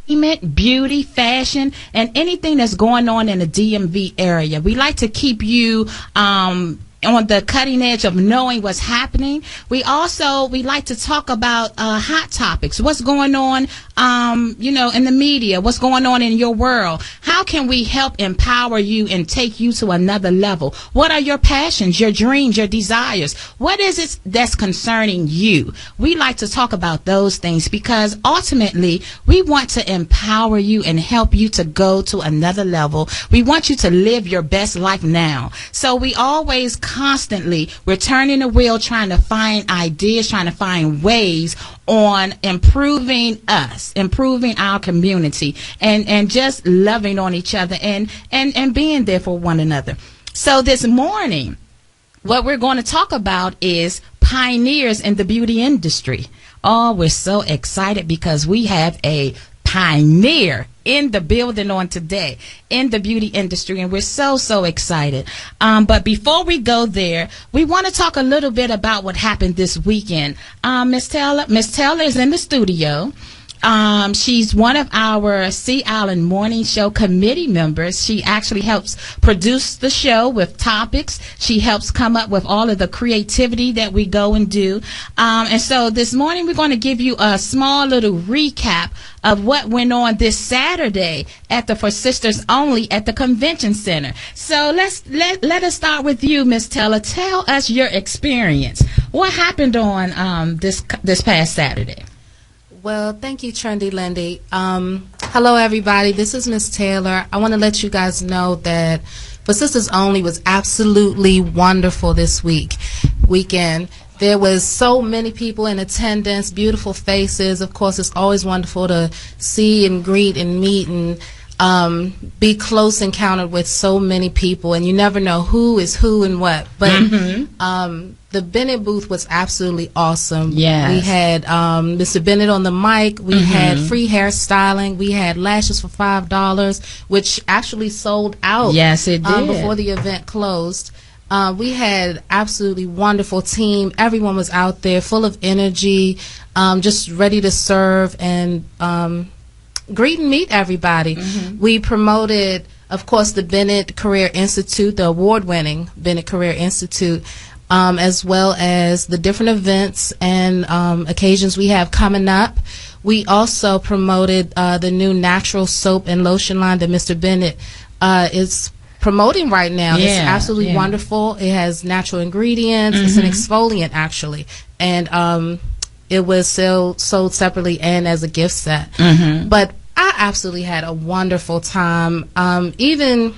entertainment, beauty, fashion, and anything that's going on in the DMV area. We like to keep you on the cutting edge of knowing what's happening. We like to talk about hot topics. What's going on, in the media? What's going on in your world? How can we help empower you and take you to another level? What are your passions, your dreams, your desires? What is it that's concerning you? We like to talk about those things because ultimately we want to empower you and help you to go to another level. We want you to live your best life now. So we always constantly we're turning the wheel, trying to find ideas, trying to find ways on improving us, improving our community, and just loving on each other and being there for one another. So this morning, what we're going to talk about is pioneers in the beauty industry. Oh, we're so excited because we have a pioneer in the building on today in the beauty industry, and we're so excited. But before we go there, we want to talk a little bit about what happened this weekend. Miss Taylor is in the studio. She's one of our Sea Island Morning Show committee members. She actually helps produce the show with topics. She helps come up with all of the creativity that we go and do. And so this morning we're going to give you a small little recap of what went on this Saturday at the For Sisters Only at the Convention Center. So let us start with you, Miss Taylor. Tell us your experience. What happened on this past Saturday? Well, thank you, Trendy Lindy. Hello, everybody. This is Miss Taylor. I want to let you guys know that For Sisters Only was absolutely wonderful this weekend. There was so many people in attendance, beautiful faces. Of course, it's always wonderful to see and greet and meet and be close encountered with so many people, and you never know who is who and what. But the Bennett booth was absolutely awesome. Yes. We had Mr. Bennett on the mic. We had free hairstyling. We had lashes for $5, which actually sold out. Yes, it did. Before the event closed. We had absolutely wonderful team. Everyone was out there full of energy, just ready to serve and greet and meet everybody. We promoted, of course, the Bennett Career Institute, the award-winning Bennett Career Institute, as well as the different events and occasions we have coming up. We also promoted the new natural soap and lotion line that Mr. Bennett is promoting right now. It's absolutely wonderful. It has natural ingredients. It's an exfoliant, actually. And it was sold separately and as a gift set. But I absolutely had a wonderful time. Even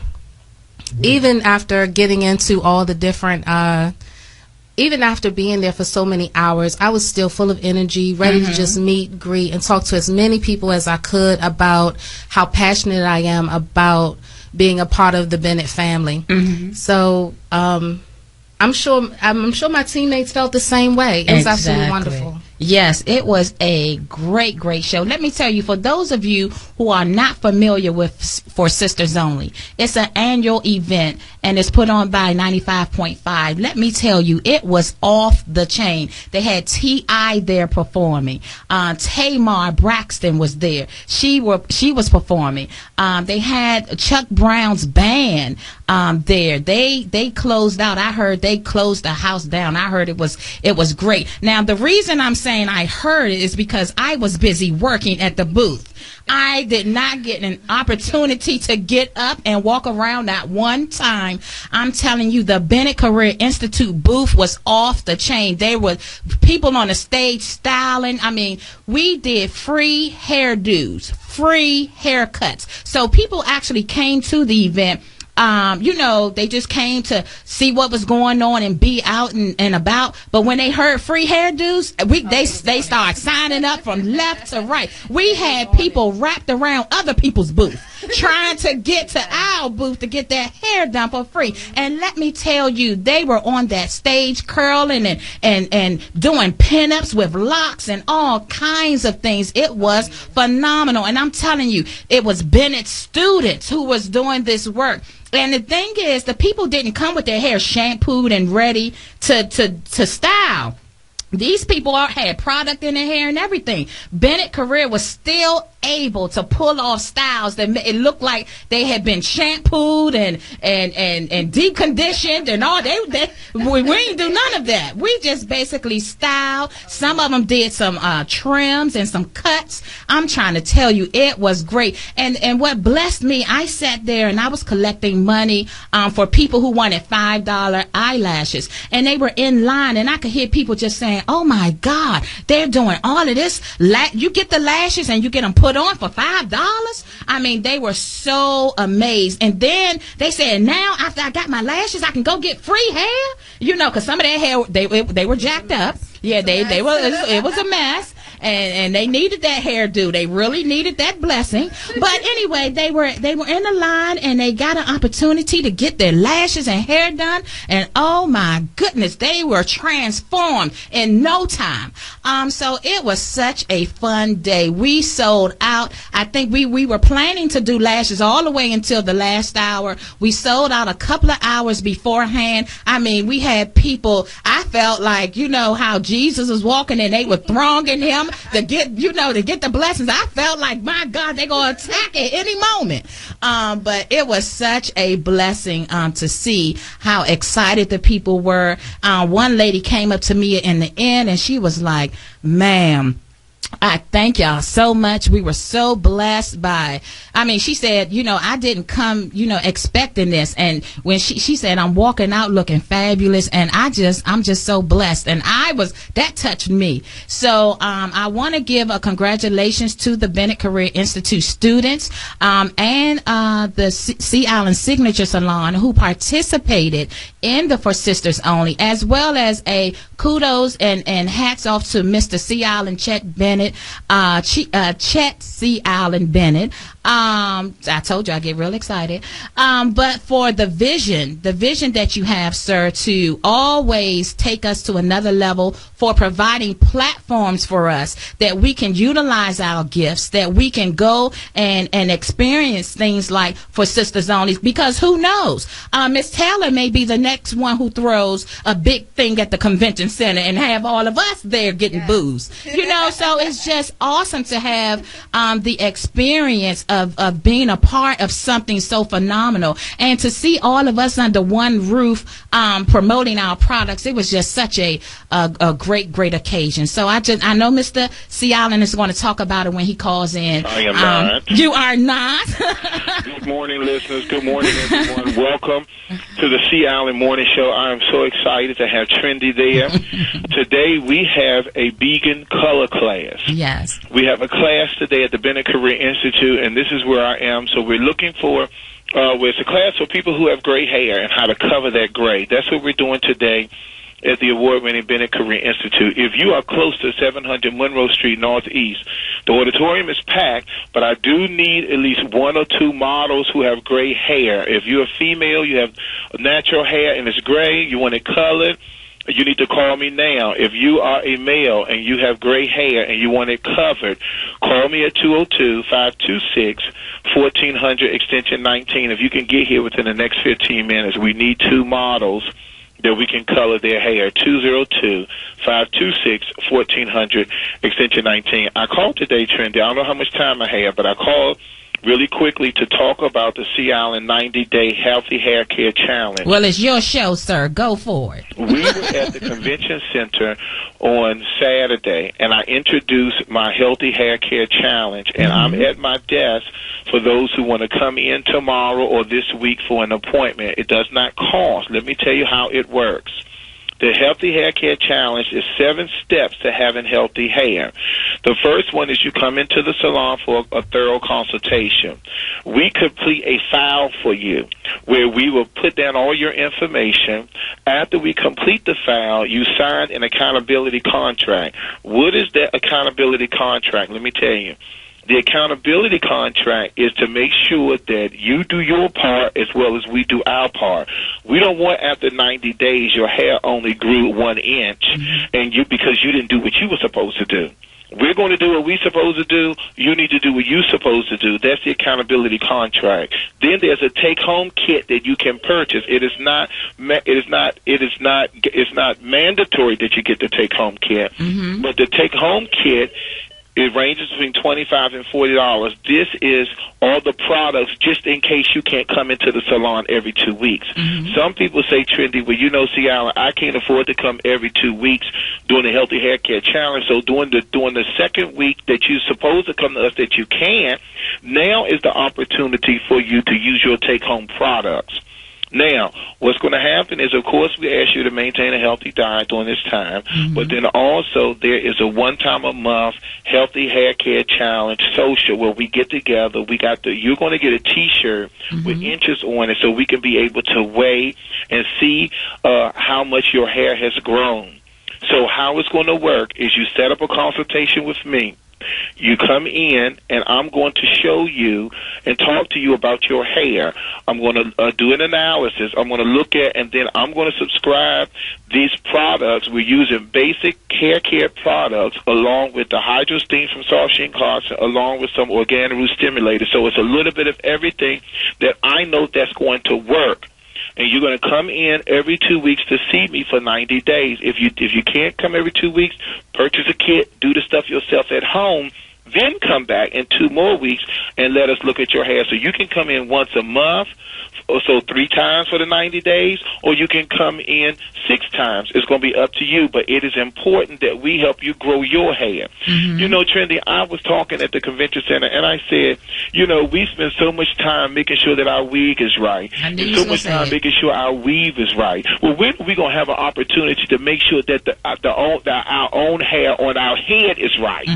after getting into all the different, even after being there for so many hours, I was still full of energy, ready to just meet, greet, and talk to as many people as I could about how passionate I am about being a part of the Bennett family. So I'm sure my teammates felt the same way. It was absolutely wonderful. Yes, it was a great show. Let me tell you, for those of you who are not familiar with For Sisters Only, it's an annual event and it's put on by 95.5. Let me tell you, it was off the chain. They had T.I. there performing. Tamar Braxton was there. She was performing. They had Chuck Brown's band there. They closed out. I heard they closed the house down. I heard it was great. Now, the reason I'm saying I heard it is because I was busy working at the booth. I did not get an opportunity to get up and walk around that one time. I'm telling you, the Bennett Career Institute booth was off the chain. There were people on the stage styling. I mean, we did free hairdos, free haircuts. So people actually came to the event. They just came to see what was going on and be out and about. But when they heard free hairdos, they started signing up from left to right. We had people wrapped around other people's booth trying to get to our booth to get their hair done for free. And let me tell you, they were on that stage curling and doing pinups with locks and all kinds of things. It was phenomenal. And I'm telling you, it was Bennett students who was doing this work. And the thing is, the people didn't come with their hair shampooed and ready to style. These people had product in their hair and everything. Bennett Career was still able to pull off styles that it looked like they had been shampooed and deep conditioned and all. We didn't do none of that. We just basically styled. Some of them did some trims and some cuts. I'm trying to tell you, it was great. And what blessed me, I sat there and I was collecting money for people who wanted $5 eyelashes, and they were in line, and I could hear people just saying, "Oh my God, they're doing all of this. You get the lashes and you get them put on for $5." I mean, they were so amazed. And then they said, "Now after I got my lashes, I can go get free hair." You know, because some of their hair they were jacked up. Yeah, they were. It was a mess. And they needed that hairdo. They really needed that blessing. But anyway, they were in the line, and they got an opportunity to get their lashes and hair done. And oh my goodness, they were transformed in no time. So it was such a fun day. We sold out. I think we were planning to do lashes all the way until the last hour. We sold out a couple of hours beforehand. I mean, we had people. I felt like, you know, how Jesus was walking and they were thronging him to get the blessings. I felt like, my God, they're going to attack at any moment. But it was such a blessing to see how excited the people were. One lady came up to me in the end, and she was like, "Ma'am, I thank y'all so much. We were so blessed by," I mean, she said, you know, "I didn't come, you know, expecting this." And when she said, "I'm walking out looking fabulous," and I'm just so blessed. And that touched me. So, I want to give a congratulations to the Bennett Career Institute students, and, the Sea Island Signature Salon who participated in the For Sisters Only, as well as a kudos and hats off to Mr. Sea Island Chet Bennett, Chet Sea Island Bennett. I told you I get real excited. But for the vision that you have, sir, to always take us to another level, for providing platforms for us that we can utilize our gifts, that we can go and experience things like For Sisters Only, because who knows? Miss Taylor may be the next one who throws a big thing at the convention center and have all of us there getting booze. You know, so it's just awesome to have the experience of being a part of something so phenomenal, and to see all of us under one roof promoting our products. It was just such a great occasion. So I know Mr. Sea Island is going to talk about it when he calls in. I am not. You are not. Good morning, listeners. Good morning, everyone. Welcome to the Sea Island Morning Show. I am so excited to have Trendy there. Today we have a vegan color class. Yes. We have a class today at the Bennett Career Institute, and this is where I am. So we're looking for, it's a class for people who have gray hair and how to cover that gray. That's what we're doing today at the award-winning Bennett Career Institute. If you are close to 700 Monroe Street Northeast, the auditorium is packed, but I do need at least one or two models who have gray hair. If you're a female, you have natural hair and it's gray, you want it colored, you need to call me now. If you are a male and you have gray hair and you want it covered, call me at 202-526-1400 extension 19. If you can get here within the next 15 minutes, we need two models that we can color their hair. 202-526-1400 extension 19. I called today, Trendy. I don't know how much time I have, but I called really quickly to talk about the Sea Island 90-Day Healthy Hair Care Challenge. Well, it's your show, sir. Go for it. We were at the convention center on Saturday, and I introduced my Healthy Hair Care Challenge, and I'm at my desk for those who want to come in tomorrow or this week for an appointment. It does not cost. Let me tell you how it works. The Healthy Hair Care Challenge is 7 steps to having healthy hair. The first one is you come into the salon for a thorough consultation. We complete a file for you where we will put down all your information. After we complete the file, you sign an accountability contract. What is that accountability contract? Let me tell you. The accountability contract is to make sure that you do your part as well as we do our part. We don't want after 90 days your hair only grew 1 inch and because you didn't do what you were supposed to do. We're going to do what we're supposed to do. You need to do what you're supposed to do. That's the accountability contract. Then there's a take-home kit that you can purchase. It's not mandatory that you get the take-home kit, but the take-home kit It ranges between $25 and $40. This is all the products just in case you can't come into the salon every 2 weeks. Some people say, Trendy, well, you know, see, Alan, I can't afford to come every 2 weeks doing the Healthy Hair Care Challenge. So during the second week that you're supposed to come to us that you can, now is the opportunity for you to use your take-home products. Now, what's going to happen is, of course, we ask you to maintain a healthy diet during this time, but then also there is a one-time-a-month Healthy Hair Care Challenge social where we get together. You're going to get a T-shirt with inches on it so we can be able to weigh and see how much your hair has grown. So how it's going to work is you set up a consultation with me. You come in, and I'm going to show you and talk to you about your hair. I'm going to do an analysis. I'm going to look at, and then I'm going to subscribe these products. We're using basic hair care products along with the Hydro Steam from Saoirse Clarkson, along with some Organon Stimulator. So it's a little bit of everything that I know that's going to work. And you're going to come in every 2 weeks to see me for 90 days. If you can't come every 2 weeks, purchase a kit, do the stuff yourself at home, then come back in 2 more weeks and let us look at your hair. So you can come in once a month, or so 3 times for the 90 days, or you can come in 6 times. It's going to be up to you, but it is important that we help you grow your hair. You know, Trendy, I was talking at the convention center, and I said, you know, we spend so much time making sure that our wig is right, and so much time making sure our weave is right. Well, when are we going to have an opportunity to make sure that our own hair on our head is right?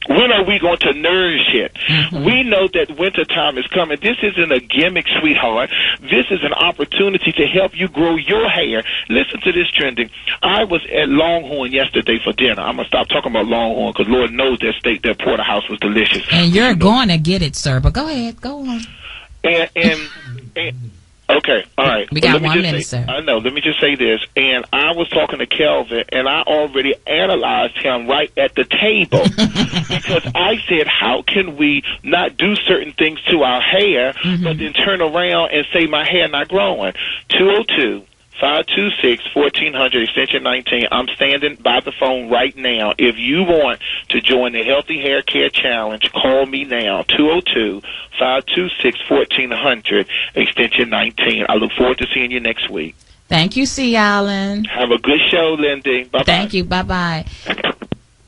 When are we going to nourish it? We know that winter time is coming. This isn't a gimmick, sweetheart. This is an opportunity to help you grow your hair. Listen to this, Trending. I was at Longhorn yesterday for dinner. I'm going to stop talking about Longhorn because Lord knows their steak, their porterhouse was delicious. And you're going to get it, sir. But go ahead. Go on. Okay, all right. We got 1 minute, sir. I know. Let me just say this. And I was talking to Kelvin, and I already analyzed him right at the table because I said, how can we not do certain things to our hair, but then turn around and say my hair not growing? 202-526-1400, extension 19. I'm standing by the phone right now. If you want to join the Healthy Hair Care Challenge, call me now, 202-526-1400, extension 19. I look forward to seeing you next week. Thank you, C. Allen. Have a good show, Lindy. Bye-bye. Thank you. Bye-bye.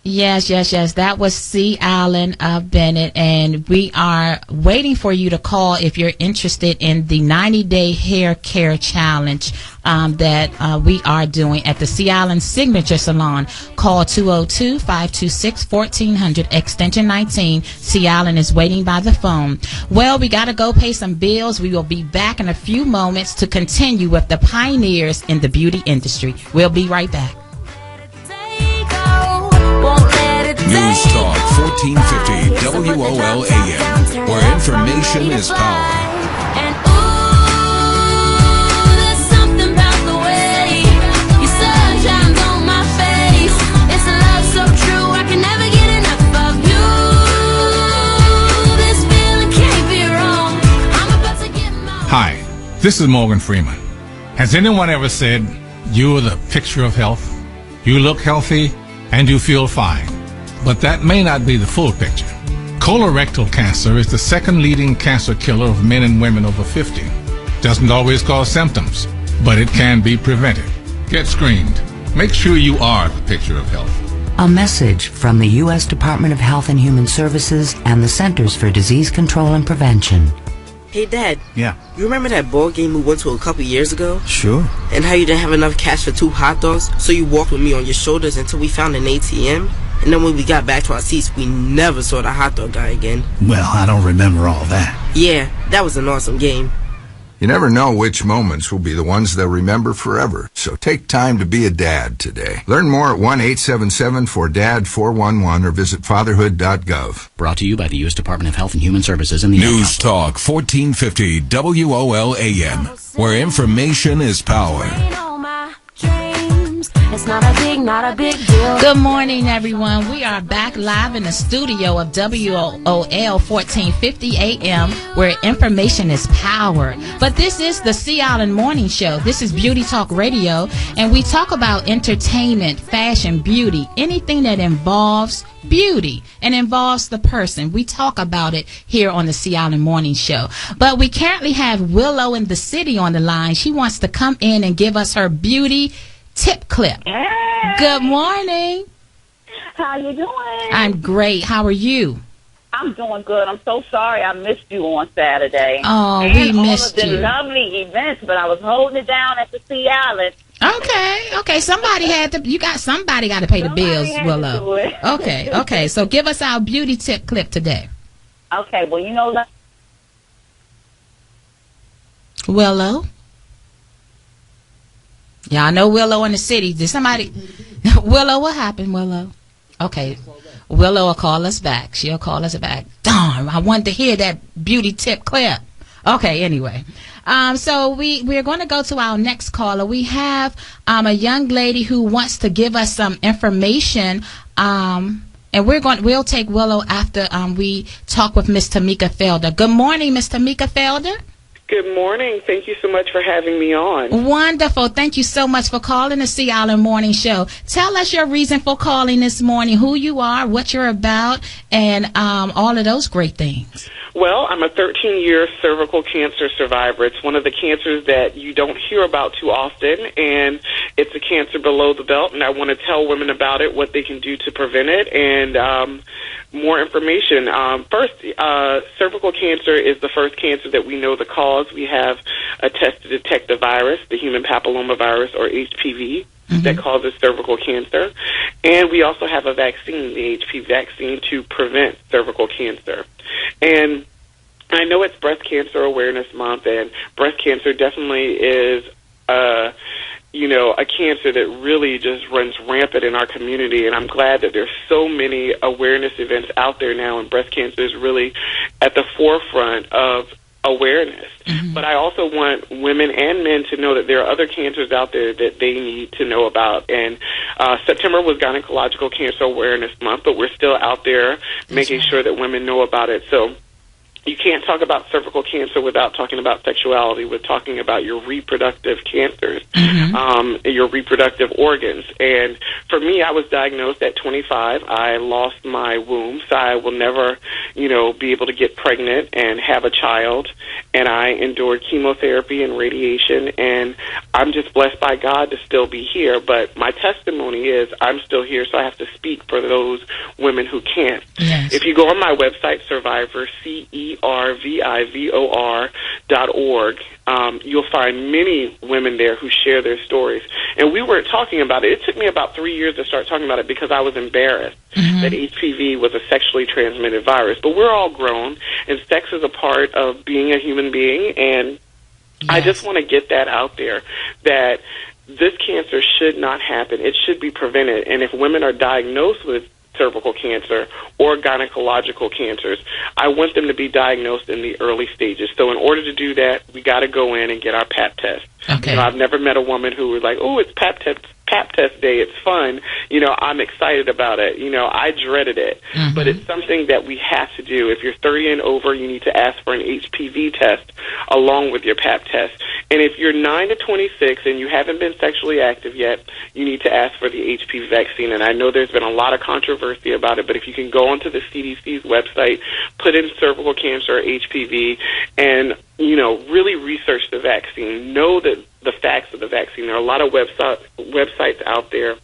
Yes. That was C. Allen Bennett, and we are waiting for you to call if you're interested in the 90-day hair care challenge that we are doing at the C. Allen Signature Salon. Call 202-526-1400, extension 19. C. Allen is waiting by the phone. Well, we got to go pay some bills. We will be back in a few moments to continue with the pioneers in the beauty industry. We'll be right back. News Talk 1450 WOL AM, where information is power. And ooh, there's something about the way your sun shines on my face. It's a love so true, I can never get enough of you. This feeling can't be wrong. I'm about to get my... Hi, this is Morgan Freeman. Has anyone ever said you're the picture of health? You look healthy and you feel fine. But that may not be the full picture. Colorectal cancer is the second leading cancer killer of men and women over 50. Doesn't always cause symptoms, but it can be prevented. Get screened. Make sure you are the picture of health. A message from the U.S. Department of Health and Human Services and the Centers for Disease Control and Prevention. Hey, Dad. Yeah? You remember that ball game we went to a couple years ago? Sure. And how you didn't have enough cash for 2 hot dogs, so you walked with me on your shoulders until we found an ATM? And then when we got back to our seats, we never saw the hot dog guy again. Well, I don't remember all that. Yeah, that was an awesome game. You never know which moments will be the ones they'll remember forever. So take time to be a dad today. Learn more at 1-877-4DAD-411 or visit fatherhood.gov. Brought to you by the U.S. Department of Health and Human Services and the News Talk 1450 WOL AM, where information is power. All my dreams It's not a big deal. Good morning, everyone. We are back live in the studio of WOL 1450 AM, where information is power. But this is the Sea Island Morning Show. This is Beauty Talk Radio, and we talk about entertainment, fashion, beauty, anything that involves beauty and involves the person. We talk about it here on the Sea Island Morning Show. But we currently have Willow in the city on the line. She wants to come in and give us her beauty tip clip. Hey. Good morning. How you doing? I'm great. How are you? I'm doing good. I'm so sorry I missed you on Saturday. Oh, and we missed all of the you. lovely events, but I was holding it down at the Sea Island. Okay. Somebody got to pay the bills, Willow. Okay. So give us our beauty tip clip today. Okay, well, you know, Willow. Yeah, I know Willow in the city. Did somebody? Willow, what happened, Willow? Okay. Willow will call us back. She'll call us back. Darn, I wanted to hear that beauty tip clip. Okay, anyway. So we're going to go to our next caller. We have a young lady who wants to give us some information. And we'll take Willow after we talk with Miss Tamika Felder. Good morning, Miss Tamika Felder. Good morning. Thank you so much for having me on. Wonderful. Thank you so much for calling the Sea Island Morning Show. Tell us your reason for calling this morning, who you are, what you're about, and all of those great things. Well, I'm a 13-year cervical cancer survivor. It's one of the cancers that you don't hear about too often, and it's a cancer below the belt, and I want to tell women about it, what they can do to prevent it, and more information. First, cervical cancer is the first cancer that we know the cause. We have a test to detect the virus, the human papillomavirus, or HPV, that causes cervical cancer. And we also have a vaccine, the HPV vaccine, to prevent cervical cancer. And I know it's Breast Cancer Awareness Month, and breast cancer definitely is a cancer that really just runs rampant in our community, and I'm glad that there's so many awareness events out there now, and breast cancer is really at the forefront of awareness. But I also want women and men to know that there are other cancers out there that they need to know about. And September was Gynecological Cancer Awareness Month, but we're still out there making sure that women know about it. So you can't talk about cervical cancer without talking about sexuality, with talking about your reproductive cancers, your reproductive organs. And for me, I was diagnosed at 25. I lost my womb, so I will never, be able to get pregnant and have a child. And I endured chemotherapy and radiation, and I'm just blessed by God to still be here. But my testimony is I'm still here, so I have to speak for those women who can't. Yes. If you go on my website, Survivor, CERVIVOR.org, you'll find many women there who share their stories. And we were talking about it. It took me about 3 years to start talking about it because I was embarrassed that HPV was a sexually transmitted virus. But we're all grown, and sex is a part of being a human being. And I just want to get that out there, that this cancer should not happen. It should be prevented. And if women are diagnosed with cervical cancer or gynecological cancers, I want them to be diagnosed in the early stages. So in order to do that, we got to go in and get our pap test. Okay. I've never met a woman who was like, oh, it's pap test day, it's fun. I'm excited about it. I dreaded it. But it's something that we have to do. If you're 30 and over, you need to ask for an HPV test along with your pap test. And if you're 9 to 26 and you haven't been sexually active yet, you need to ask for the HPV vaccine. And I know there's been a lot of controversy about it, but if you can go onto the CDC's website, put in cervical cancer or HPV, and really research the vaccine. Know the facts of the vaccine. There are a lot of websites out there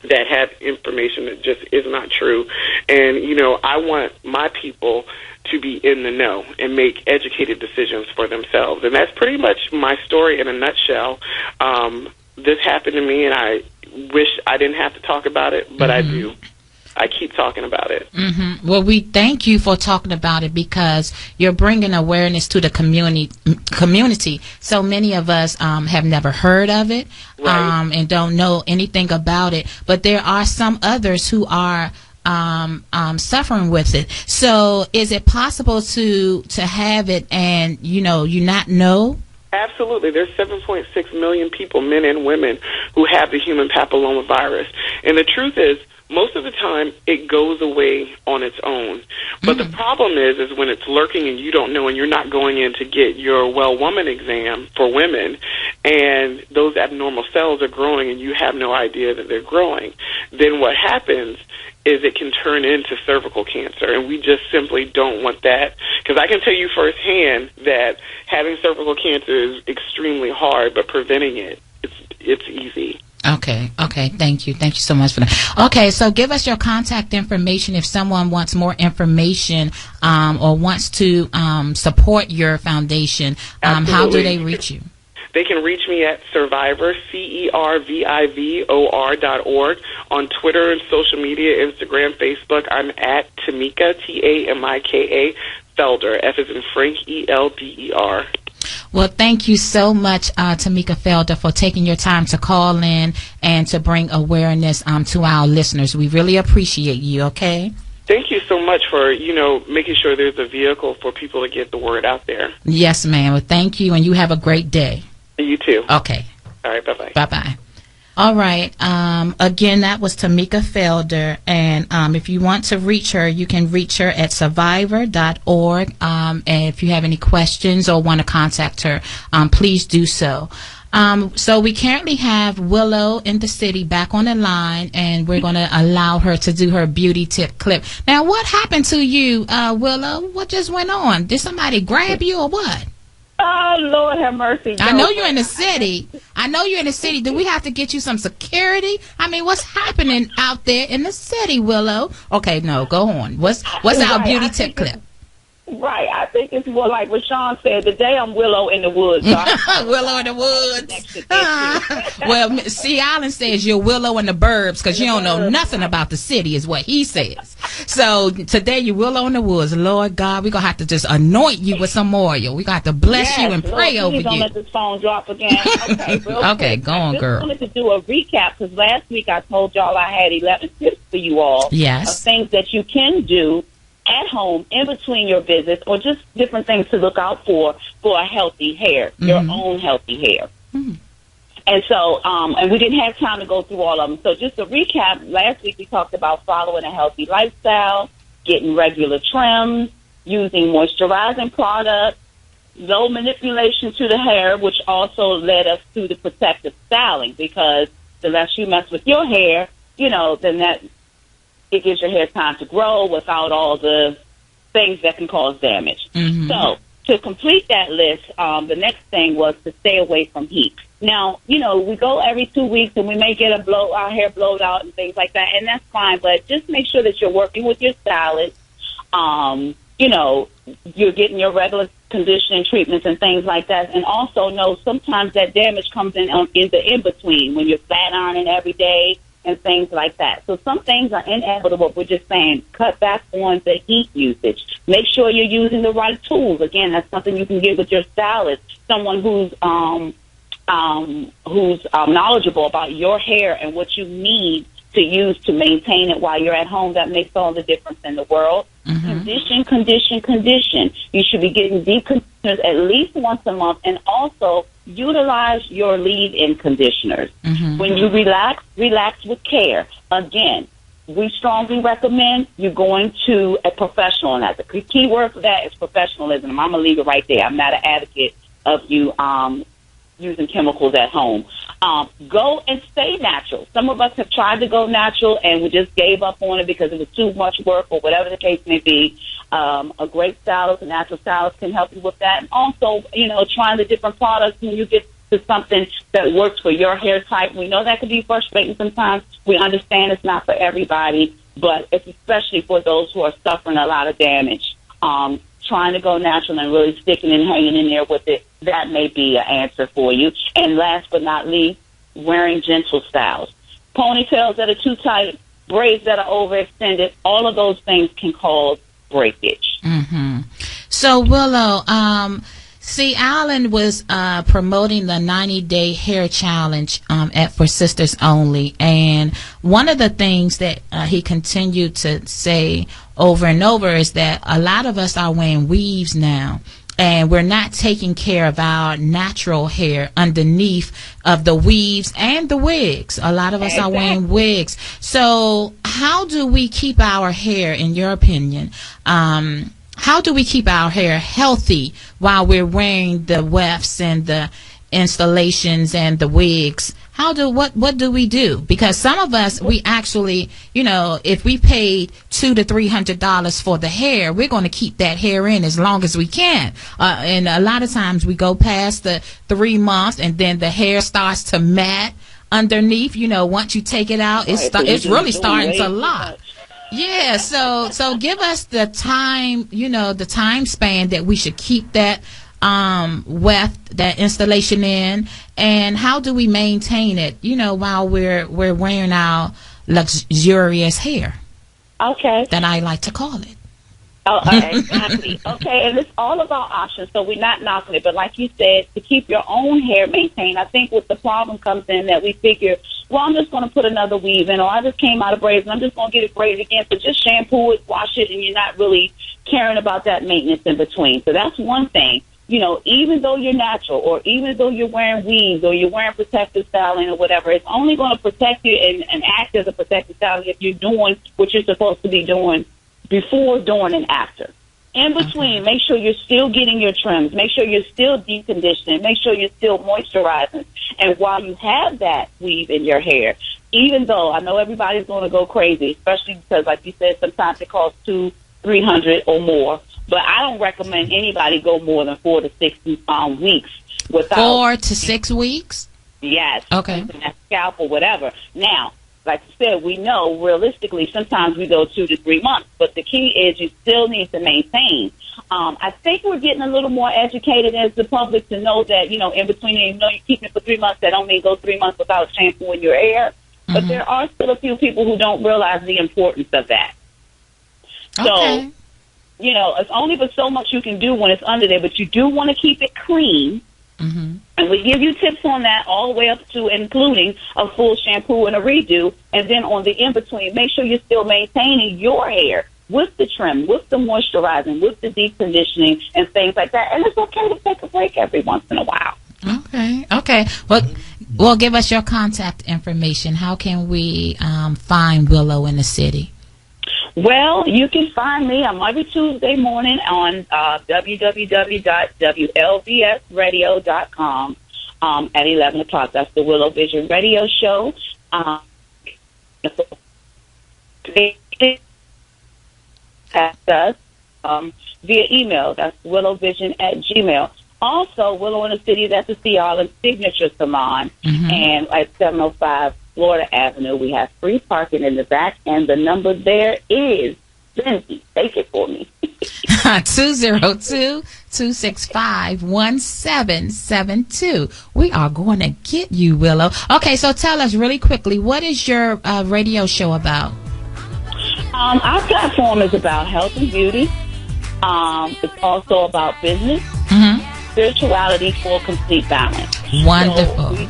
that have information that just is not true. And, I want my people to be in the know and make educated decisions for themselves. And that's pretty much my story in a nutshell. This happened to me, and I wish I didn't have to talk about it, but I do. I keep talking about it. Well, we thank you for talking about it, because you're bringing awareness to the community. So many of us have never heard of it, and don't know anything about it. But there are some others who are suffering with it. So is it possible to have it and you not know? Absolutely. There's 7.6 million people, men and women, who have the human papillomavirus. And the truth is, most of the time, it goes away on its own. But the problem is when it's lurking and you don't know and you're not going in to get your well woman exam for women, and those abnormal cells are growing and you have no idea that they're growing, then what happens is it can turn into cervical cancer, and we just simply don't want that. Because I can tell you firsthand that having cervical cancer is extremely hard, but preventing it, it's easy. Okay. Thank you so much for that. Okay, so give us your contact information if someone wants more information or wants to support your foundation. How do they reach you? They can reach me at Survivor, CERVIVOR.org. On Twitter and social media, Instagram, Facebook, I'm at Tamika, TAMIKA, Felder, F as in Frank, ELDER. Well, thank you so much, Tamika Felder, for taking your time to call in and to bring awareness to our listeners. We really appreciate you, okay? Thank you so much for, making sure there's a vehicle for people to get the word out there. Yes, ma'am. Well, thank you, and you have a great day. You too. Okay. All right, bye-bye. Bye-bye. All right. Again, that was Tamika Felder. And if you want to reach her, you can reach her at survivor.org. And if you have any questions or want to contact her, please do so. So we currently have Willow in the city back on the line, and we're going to allow her to do her beauty tip clip. Now, what happened to you, Willow? What just went on? Did somebody grab you or what? Oh, Lord have mercy. I know you're in the city. Do we have to get you some security? I mean, what's happening out there in the city, Willow? Okay, no, go on. What's our beauty tip clip? Right. I think it's more like what Sean said. Today I'm Willow in the woods. So Willow in the woods. Well, see, Allen says you're Willow in the burbs because you don't know nothing about the city is what he says. So today you're Willow in the woods. Lord God, we're going to have to just anoint you with some oil. We're going to have to bless you and pray over you. Don't let this phone drop again. Okay, okay, go on, girl. I just wanted to do a recap because last week I told y'all I had 11 tips for you all. Yes. Of things that you can do at home in between your visits, or just different things to look out for a healthy hair, your own healthy hair. And so, and we didn't have time to go through all of them. So just to recap, last week we talked about following a healthy lifestyle, getting regular trims, using moisturizing products, low manipulation to the hair, which also led us to the protective styling, because the less you mess with your hair, then it gives your hair time to grow without all the things that can cause damage. So to complete that list, the next thing was to stay away from heat. Now, we go every 2 weeks and we may get our hair blowed out and things like that, and that's fine, but just make sure that you're working with your stylist. You're getting your regular conditioning treatments and things like that. And also know sometimes that damage comes in the in-between when you're flat ironing every day and things like that. So some things are inevitable. We're just saying cut back on the heat usage. Make sure you're using the right tools. Again, that's something you can get with your stylist, someone who's knowledgeable about your hair and what you need to use to maintain it while you're at home. That makes all the difference in the world. Condition. You should be getting deep conditioners at least once a month, and also utilize your leave-in conditioners. When you relax with care. Again, we strongly recommend you going to a professional, and the key word for that is professionalism. I'm going to leave it right there. I'm not an advocate of you using chemicals at home. Go and stay natural. Some of us have tried to go natural and we just gave up on it because it was too much work or whatever the case may be. A great stylist, a natural stylist can help you with that. And also, trying the different products when you get to something that works for your hair type. We know that can be frustrating sometimes. We understand it's not for everybody, but it's especially for those who are suffering a lot of damage. Trying to go natural and really sticking and hanging in there with it, that may be an answer for you. And last but not least, wearing gentle styles. Ponytails that are too tight, braids that are overextended, all of those things can cause breakage. So, Willow, see, Alan was promoting the 90-day hair challenge for Sisters Only, and one of the things that he continued to say over and over is that a lot of us are wearing weaves now, and we're not taking care of our natural hair underneath of the weaves and the wigs. A lot of us are wearing wigs. So how do we keep our hair, in your opinion, how do we keep our hair healthy while we're wearing the wefts and the installations and the wigs? What do we do? Because some of us, we actually, if we paid $200 to $300 for the hair, we're going to keep that hair in as long as we can. And a lot of times we go past the 3 months, and then the hair starts to mat underneath. Once you take it out, it's really starting to lock. Yeah, so give us the time, the time span that we should keep that weft, that installation in, and how do we maintain it, while we're wearing our luxurious hair. Okay. That I like to call it. Oh, exactly. Okay, and it's all about options, so we're not knocking it. But like you said, to keep your own hair maintained, I think what the problem comes in that we figure, well, I'm just going to put another weave in, or I just came out of braids, and I'm just going to get it braided again. So just shampoo it, wash it, and you're not really caring about that maintenance in between. So that's one thing. Even though you're natural, or even though you're wearing weaves, or you're wearing protective styling or whatever, it's only going to protect you and act as a protective styling if you're doing what you're supposed to be doing before, during, and after. In between, make sure you're still getting your trims. Make sure you're still deep conditioning. Make sure you're still moisturizing. And while you have that weave in your hair, even though I know everybody's going to go crazy, especially because, like you said, sometimes it costs $200-$300 or more. But I don't recommend anybody go more than 4 to 6 weeks without 4 to 6 weeks. Yes. Okay. That scalp or whatever. Now, like you said, we know realistically sometimes we go 2 to 3 months, but the key is you still need to maintain. I think we're getting a little more educated as the public to know that, in between, you're keeping it for 3 months, that don't mean go 3 months without shampooing your hair. Mm-hmm. But there are still a few people who don't realize the importance of that. Okay. So, it's only but so much you can do when it's under there, but you do want to keep it clean. Mm-hmm. And we give you tips on that all the way up to including a full shampoo and a redo. And then on the in-between, make sure you're still maintaining your hair with the trim, with the moisturizing, with the deep conditioning and things like that. And it's okay to take a break every once in a while. Okay. Well, give us your contact information. How can we find Willow in the city? Well, you can find me. I'm every Tuesday morning on www.WLVSradio.com at 11 o'clock. That's the Willow Vision Radio Show. Contact us via email. That's willowvision@gmail. Also, Willow in the City, that's the Sea Island Signature Salon. Mm-hmm. And at 705 Florida Avenue, we have free parking in the back, and the number there is, Lindsay, take it for me. 202-265-1772. We are going to get you, Willow. Okay, so tell us really quickly, what is your radio show about? Our platform is about health and beauty. It's also about business, spirituality for complete balance. Wonderful. So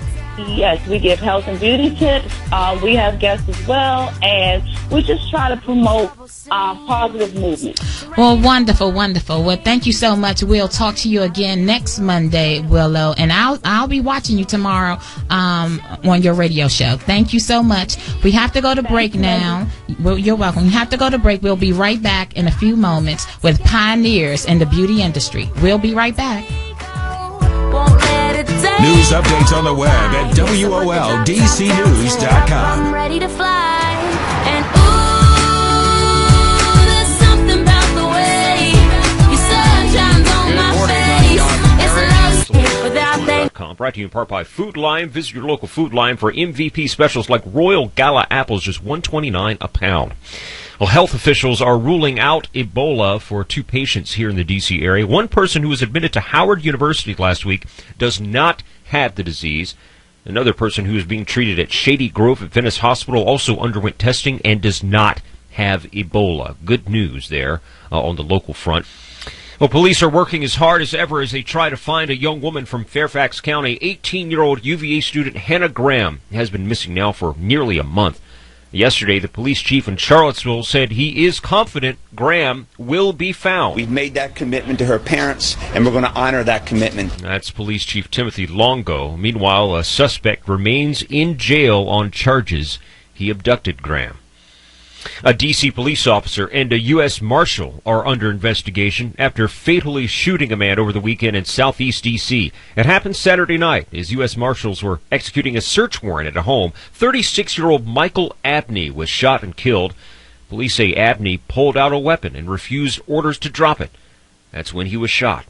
yes, we give health and beauty tips. We have guests as well, and we just try to promote positive movement. Well, wonderful. Well, thank you so much. We'll talk to you again next Monday, Willow, and I'll be watching you tomorrow on your radio show. Thank you so much. We have to go to break now. Well, you're welcome. We have to go to break. We'll be right back in a few moments with pioneers in the beauty industry. We'll be right back. News updates on the web at WOLDCnews.com. I'm ready to fly, and ooh, there's something about the way your sun shines on my face. It's a love without thank. Brought to you in part by Food Line. Visit your local Food Line for MVP specials like Royal Gala apples, just $1.29 a pound. Well, health officials are ruling out Ebola for 2 patients here in the D.C. area. One person who was admitted to Howard University last week does not have the disease. Another person who is being treated at Shady Grove Adventist Hospital also underwent testing and does not have Ebola. Good news there on the local front. Well, police are working as hard as ever as they try to find a young woman from Fairfax County. 18-year-old UVA student Hannah Graham has been missing now for nearly a month. Yesterday, the police chief in Charlottesville said he is confident Graham will be found. We've made that commitment to her parents, and we're going to honor that commitment. That's Police Chief Timothy Longo. Meanwhile, a suspect remains in jail on charges he abducted Graham. A D.C. police officer and a U.S. Marshal are under investigation after fatally shooting a man over the weekend in southeast D.C. It happened Saturday night as U.S. Marshals were executing a search warrant at a home. 36-year-old Michael Abney was shot and killed. Police say Abney pulled out a weapon and refused orders to drop it. That's when he was shot.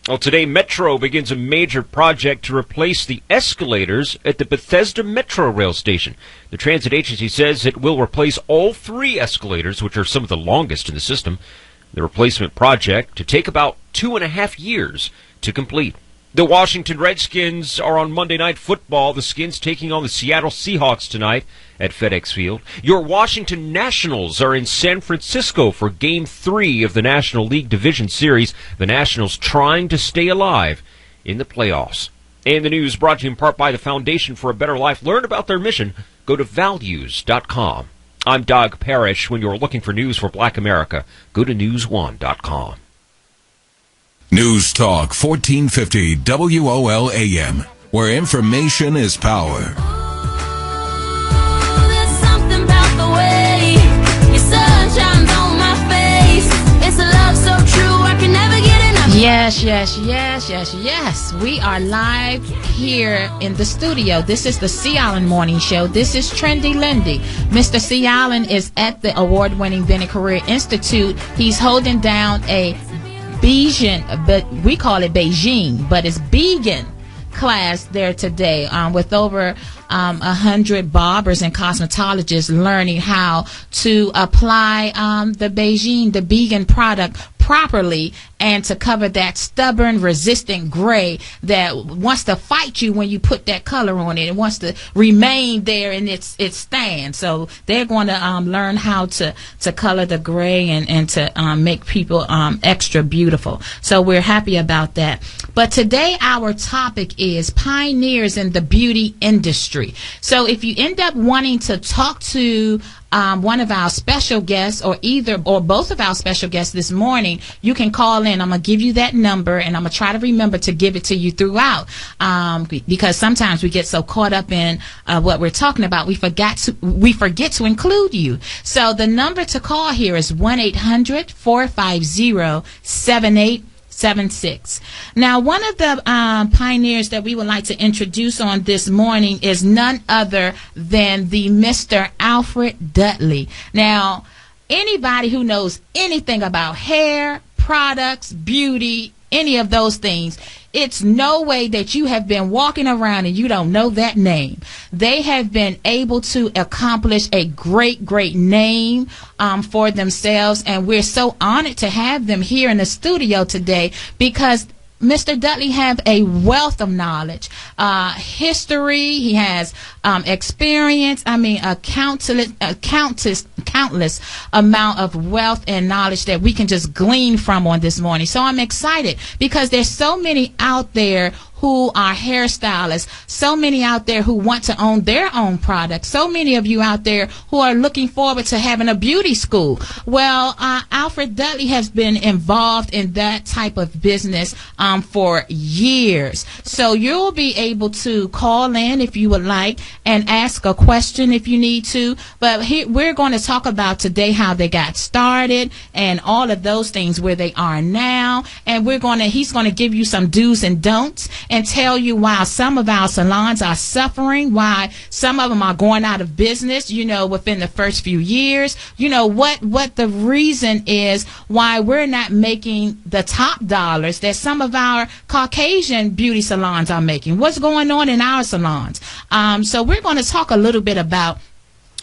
Well, today, Metro begins a major project to replace the escalators at the Bethesda Metro rail station. The transit agency says it will replace all 3 escalators, which are some of the longest in the system. The replacement project to take about 2.5 years to complete. The Washington Redskins are on Monday Night Football. The Skins taking on the Seattle Seahawks tonight at FedEx Field. Your Washington Nationals are in San Francisco for Game 3 of the National League Division Series. The Nationals trying to stay alive in the playoffs. And the news brought to you in part by the Foundation for a Better Life. Learn about their mission. Go to values.com. I'm Doug Parrish. When you're looking for news for Black America, go to newsone.com. News Talk 1450 WOL AM, where information is power. There's something about the way your sun shines on my face. It's a love so true I can never get enough. Yes. We are live here in the studio. This is the C. Allen Morning Show. This is Trendy Lindy. Mr. C. Allen is at the award-winning Bennett Career Institute. He's holding down a Beijing, but we call it Beijing, but it's vegan class there today with over 100 barbers and cosmetologists learning how to apply the vegan product properly and to cover that stubborn, resistant gray that wants to fight you when you put that color on it. It wants to remain there in its stand. So they're going to learn how to color the gray and to make people extra beautiful. So we're happy about that. But today our topic is pioneers in the beauty industry. So if you end up wanting to talk to one of our special guests or both of our special guests this morning, you can call in. I'm going to give you that number, and I'm going to try to remember to give it to you throughout because sometimes we get so caught up in what we're talking about, we forget to include you. So the number to call here is 1-800-450-7876. Now, one of the pioneers that we would like to introduce on this morning is none other than the Mr. Alfred Dudley. Now, anybody who knows anything about hair, products, beauty, any of those things, it's no way that you have been walking around and you don't know that name. They have been able to accomplish a great name for themselves, and we're so honored to have them here in the studio today because Mr. Dudley have a wealth of knowledge, history. He has experience. I mean, a countless amount of wealth and knowledge that we can just glean from on this morning. So I'm excited because there's so many out there who are hairstylists, so many out there who want to own their own products, so many of you out there who are looking forward to having a beauty school. Well, Alfred Dudley has been involved in that type of business for years. So you'll be able to call in if you would like and ask a question if you need to. But here, we're going to talk about today how they got started and all of those things where they are now. And he's going to give you some do's and don'ts and tell you why some of our salons are suffering, why some of them are going out of business, within the first few years, what the reason is why we're not making the top dollars that some of our Caucasian beauty salons are making. What's going on in our salons? So we're going to talk a little bit about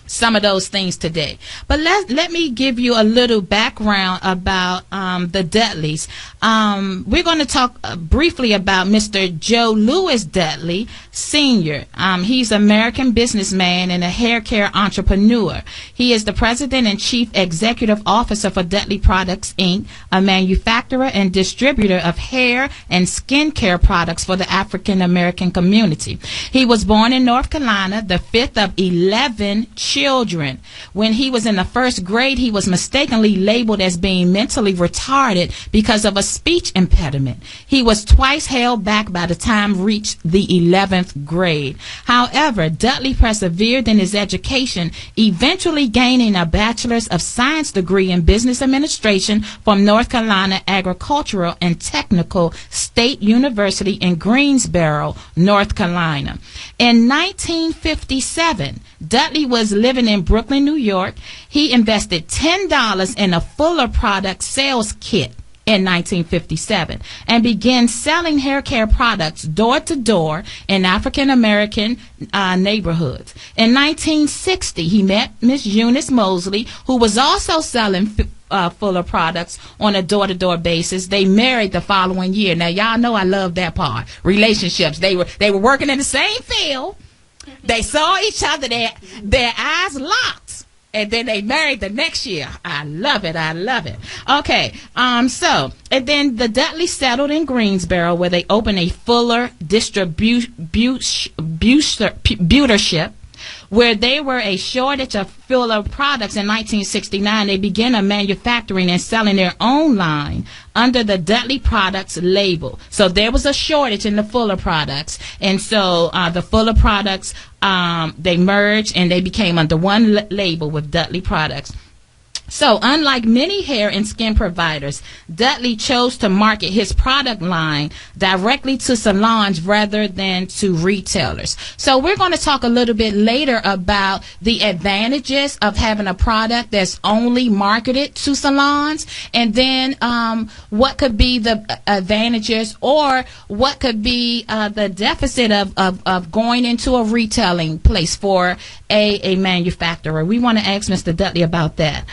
some of those things today. But let me give you a little background about the Dudleys. We're going to talk briefly about Mr. Joe Louis Dudley Sr. He's an American businessman and a hair care entrepreneur. He is the president and chief executive officer for Dudley Products, Inc., a manufacturer and distributor of hair and skin care products for the African American community. He was born in North Carolina, the fifth of 11 children children. When he was in the first grade, he was mistakenly labeled as being mentally retarded because of a speech impediment. He was twice held back by the time reached the 11th grade. However, Dudley persevered in his education, eventually gaining a Bachelor's of Science degree in Business Administration from North Carolina Agricultural and Technical State University in Greensboro, North Carolina. In 1957, Dudley was living in Brooklyn, New York. He invested $10 in a Fuller product sales kit in 1957 and began selling hair care products door to door in African American neighborhoods. In 1960, he met Miss Eunice Mosley, who was also selling Fuller products on a door-to-door basis. They married the following year. Now, y'all know I love that part. Relationships. They were working in the same field. They saw each other. Their eyes locked. And then they married the next year. I love it. I love it. Okay. And then the Dudleys settled in Greensboro, where they opened a Fuller distributorship. Where there were a shortage of Fuller products in 1969, they began manufacturing and selling their own line under the Dudley Products label. So there was a shortage in the Fuller products, and so the Fuller products, they merged and they became under one label with Dudley Products. So, unlike many hair and skin providers, Dudley chose to market his product line directly to salons rather than to retailers. So, we're going to talk a little bit later about the advantages of having a product that's only marketed to salons, and then what could be the advantages or what could be the deficit of going into a retailing place for a manufacturer. We want to ask Mr. Dudley about that.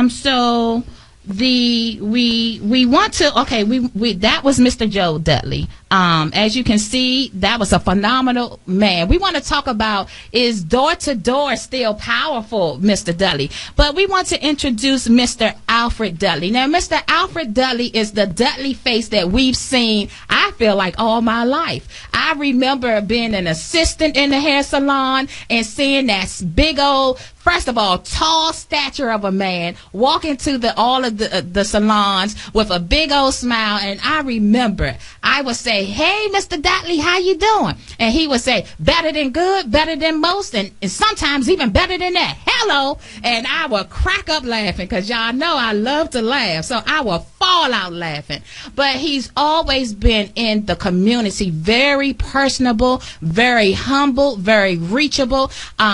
So we want to, okay, we that was Mr. Joe Dudley. As you can see, that was a phenomenal man. We want to talk about, is door-to-door still powerful, Mr. Dudley? But we want to introduce Mr. Alfred Dudley. Now, Mr. Alfred Dudley is the Dudley face that we've seen, I feel like, all my life. I remember being an assistant in the hair salon and seeing that big old, first of all, tall stature of a man walk into all of the salons with a big old smile. And I remember I would say, "Hey, Mr. Dudley, how you doing?" And he would say, "Better than good, better than most, and sometimes even better than that. Hello." And I would crack up laughing because y'all know I love to laugh. So I would fall out laughing. But he's always been in the community, very personable, very humble, very reachable.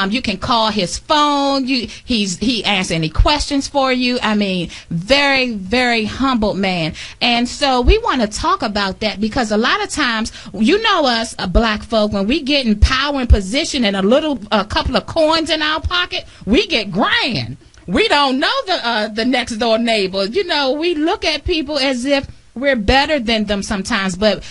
You can call his phone. He answers any questions for you. I mean, very, very humble man. And so we want to talk about that because a lot of times, you know us, black folk, when we get in power and position and a couple of coins in our pocket, we get grand. We don't know the next door neighbor. You know, we look at people as if we're better than them sometimes, but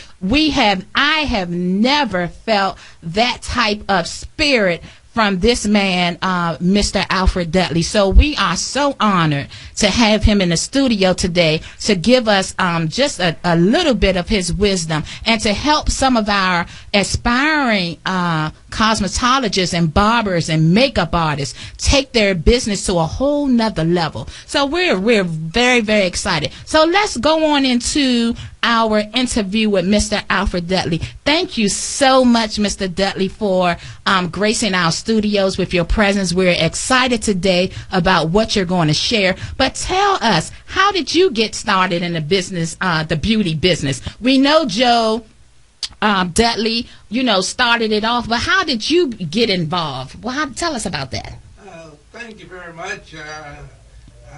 I have never felt that type of spirit from this man, Mr. Alfred Dudley. So we are so honored to have him in the studio today to give us just a little bit of his wisdom and to help some of our aspiring cosmetologists and barbers and makeup artists take their business to a whole nother level. So we're very, very excited. So let's go on into our interview with Mr. Alfred Dudley. Thank you so much, Mr. Dudley, for gracing our studios with your presence. We're excited today about what you're going to share. But tell us, how did you get started in the business, the beauty business? We know Joe Dudley, started it off, but how did you get involved? Well, tell us about that. Thank you very much.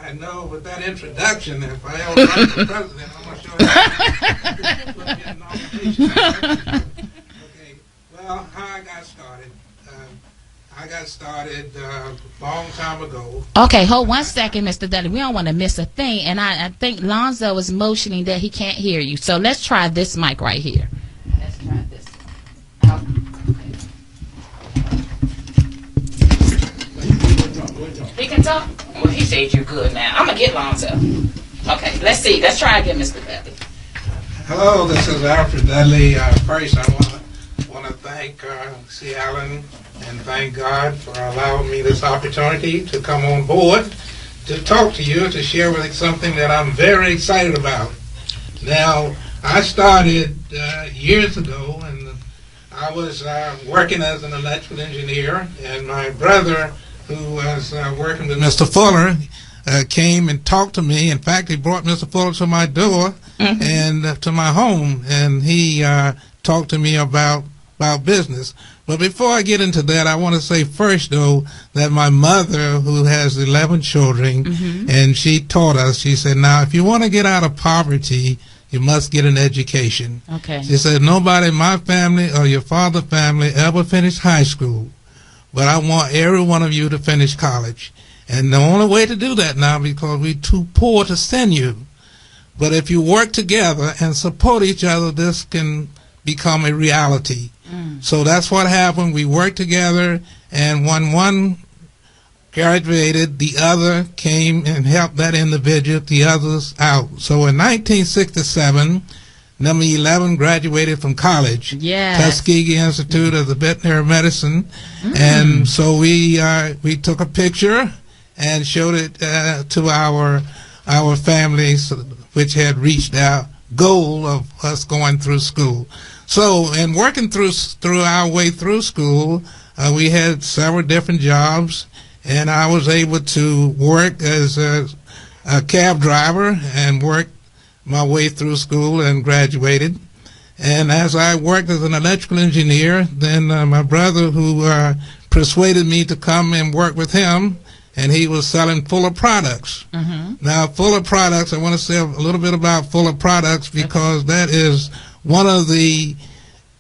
I know with that introduction, if I ever run for president, I'm going to show you how to get a nomination. Okay, well, how I got started. I got started a long time ago. Okay, hold one second, Mr. Dudley. We don't want to miss a thing, and I think Lonzo is motioning that he can't hear you. So let's try this mic right here. Let's try this. He can talk? Well, he said you're good now. I'm going to get Lonzo. Okay, let's see. Let's try again, Mr. Dudley. Hello, this is Alfred Dudley. First, I want to thank C. Allen and thank God for allowing me this opportunity to come on board to talk to you, to share with you something that I'm very excited about. Now, I started years ago, and I was working as an electrical engineer, and my brother, who was working with Mr. Fuller, came and talked to me. In fact, he brought Mr. Fuller to my door and to my home, and he talked to me about business. But before I get into that, I want to say first, though, that my mother, who has 11 children, and she taught us, she said, now, if you want to get out of poverty, you must get an education. Okay. She said, nobody in my family or your father's family ever finished high school, but I want every one of you to finish college. And the only way to do that now, because we're too poor to send you. But if you work together and support each other, this can become a reality. So that's what happened. We worked together, and when one graduated, the other came and helped that individual, the others out. So in 1967, number 11 graduated from college, Tuskegee Institute of the Veterinary Medicine, and so we took a picture and showed it to our families, which had reached our goal of us going through school. So, in working through our way through school, we had several different jobs, and I was able to work as a cab driver and work my way through school and graduated. And as I worked as an electrical engineer, then my brother, who persuaded me to come and work with him, and he was selling Fuller Products. Now, Fuller Products, I want to say a little bit about Fuller Products, because that is one of the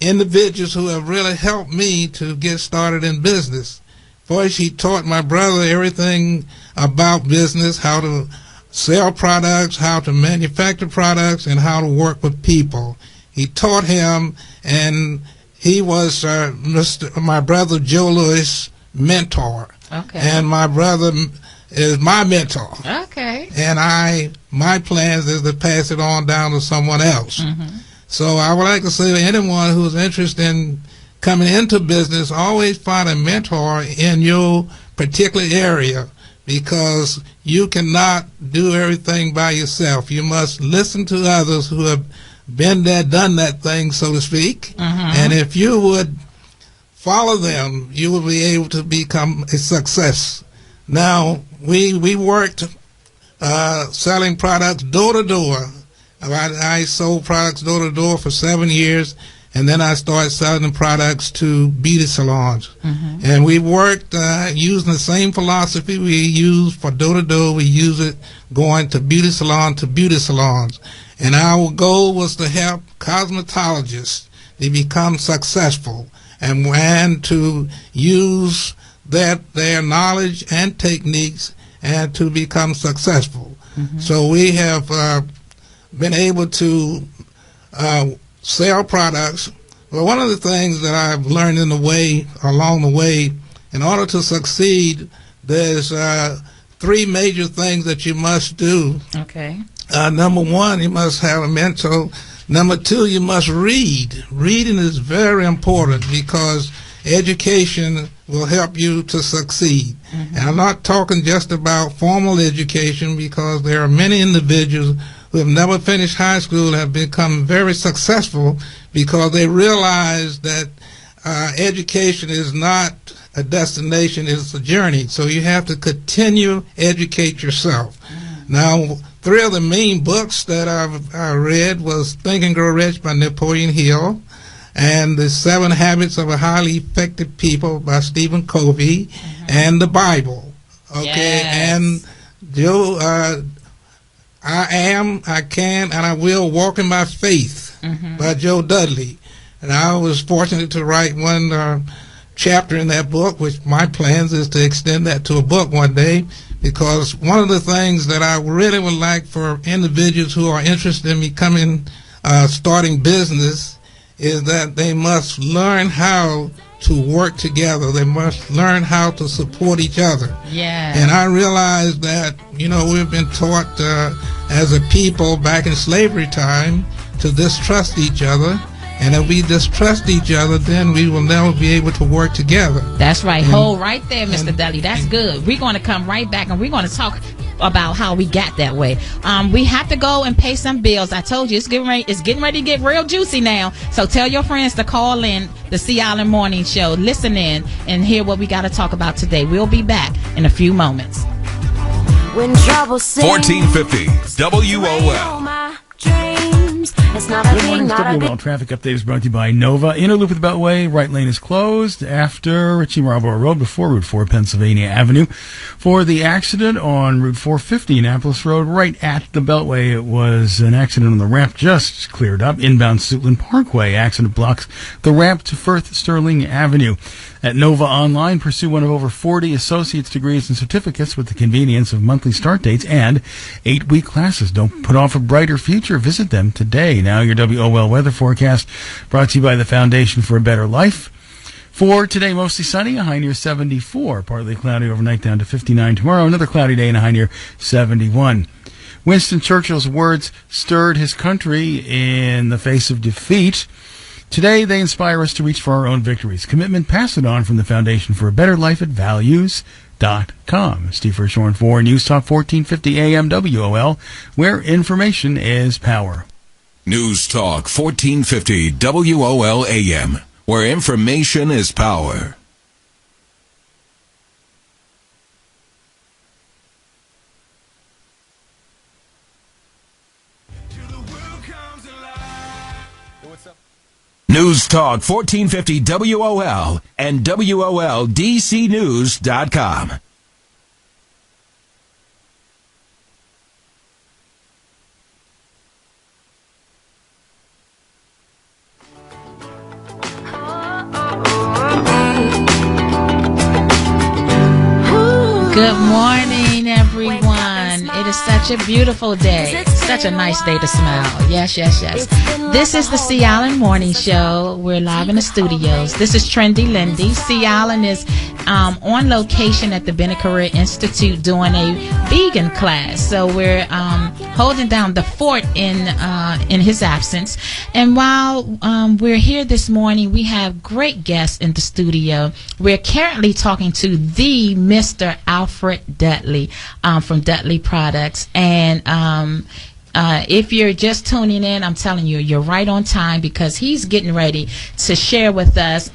individuals who have really helped me to get started in business. First, he taught my brother everything about business, how to sell products, how to manufacture products, and how to work with people. He taught him, and he was my brother Joe Lewis' mentor. Okay. And my brother is my mentor. Okay. And my plans is to pass it on down to someone else. So I would like to say to anyone who's interested in coming into business, always find a mentor in your particular area, because you cannot do everything by yourself. You must listen to others who have been there, done that thing, so to speak. And if you would follow them, you will be able to become a success. Now, we worked selling products door to door. I sold products door to door for 7 years, and then I started selling products to beauty salons. And we worked using the same philosophy we use for door to door. We use it going to beauty salons. And our goal was to help cosmetologists to become successful and to use their knowledge and techniques and to become successful. So we have been able to sell products. Well, one of the things that I've learned along the way, in order to succeed, there's 3 major things that you must do. Okay. Number 1, you must have a mentor. Number 2, you must read. Reading is very important, because education will help you to succeed. And I'm not talking just about formal education, because there are many individuals who have never finished high school have become very successful, because they realize that education is not a destination, it's a journey. So you have to continue educate yourself. Now, 3 of the main books that I read was Think and Grow Rich by Napoleon Hill, and The 7 Habits of a Highly Effective People by Stephen Covey, and the Bible. Okay, and Joe, I Am, I Can, and I Will Walk in My Faith by Joe Dudley. And I was fortunate to write one chapter in that book, which my plans is to extend that to a book one day, because one of the things that I really would like for individuals who are interested in becoming, starting business, is that they must learn how to work together. They must learn how to support each other. Yeah. And I realize that, we've been taught as a people back in slavery time to distrust each other And if we distrust each other, then we will never be able to work together. That's right. Hold right there, Mr. Dudley. That's good. We're going to come right back, and we're going to talk about how we got that way. We have to go and pay some bills. I told you it's getting ready to get real juicy now. So tell your friends to call in the Sea Island Morning Show. Listen in and hear what we got to talk about today. We'll be back in a few moments. When trouble sings, 1450 WOL. It's not a Good thing, morning, not a WOL Traffic Update is brought to you by Nova. Inner loop of the Beltway, right lane is closed after Ritchie Marlborough Road before Route 4 Pennsylvania Avenue. For the accident on Route 450 Annapolis Road, right at the Beltway, it was an accident on the ramp just cleared up. Inbound Suitland Parkway, accident blocks the ramp to Firth Sterling Avenue. At Nova Online, pursue one of over 40 associate's degrees and certificates with the convenience of monthly start dates and 8-week classes. Don't put off a brighter future. Visit them today. Now your WOL weather forecast brought to you by the Foundation for a Better Life. For today, mostly sunny, a high near 74. Partly cloudy overnight down to 59. Tomorrow, another cloudy day and a high near 71. Winston Churchill's words stirred his country in the face of defeat. Today, they inspire us to reach for our own victories. Commitment, pass it on from the Foundation for a Better Life at values.com. Steve Hirshhorn for News Talk 1450 AM WOL, where information is power. News Talk 1450 WOL AM, where information is power. News Talk 1450 WOL and WOLDCnews.com. Good morning, everyone. It is such a beautiful day. Such a nice day to smile. Yes, yes, yes. This is the Sea Island Morning Show. We're live in the studios. This is Trendy Lindy. Sea Island is on location at the Bennett Career Institute doing a vegan class. So we're holding down the fort in his absence. And while we're here this morning, we have great guests in the studio. We're currently talking to the Mr. Alfred Dudley from Dudley Products. And if you're just tuning in, I'm telling you, you're right on time because he's getting ready to share with us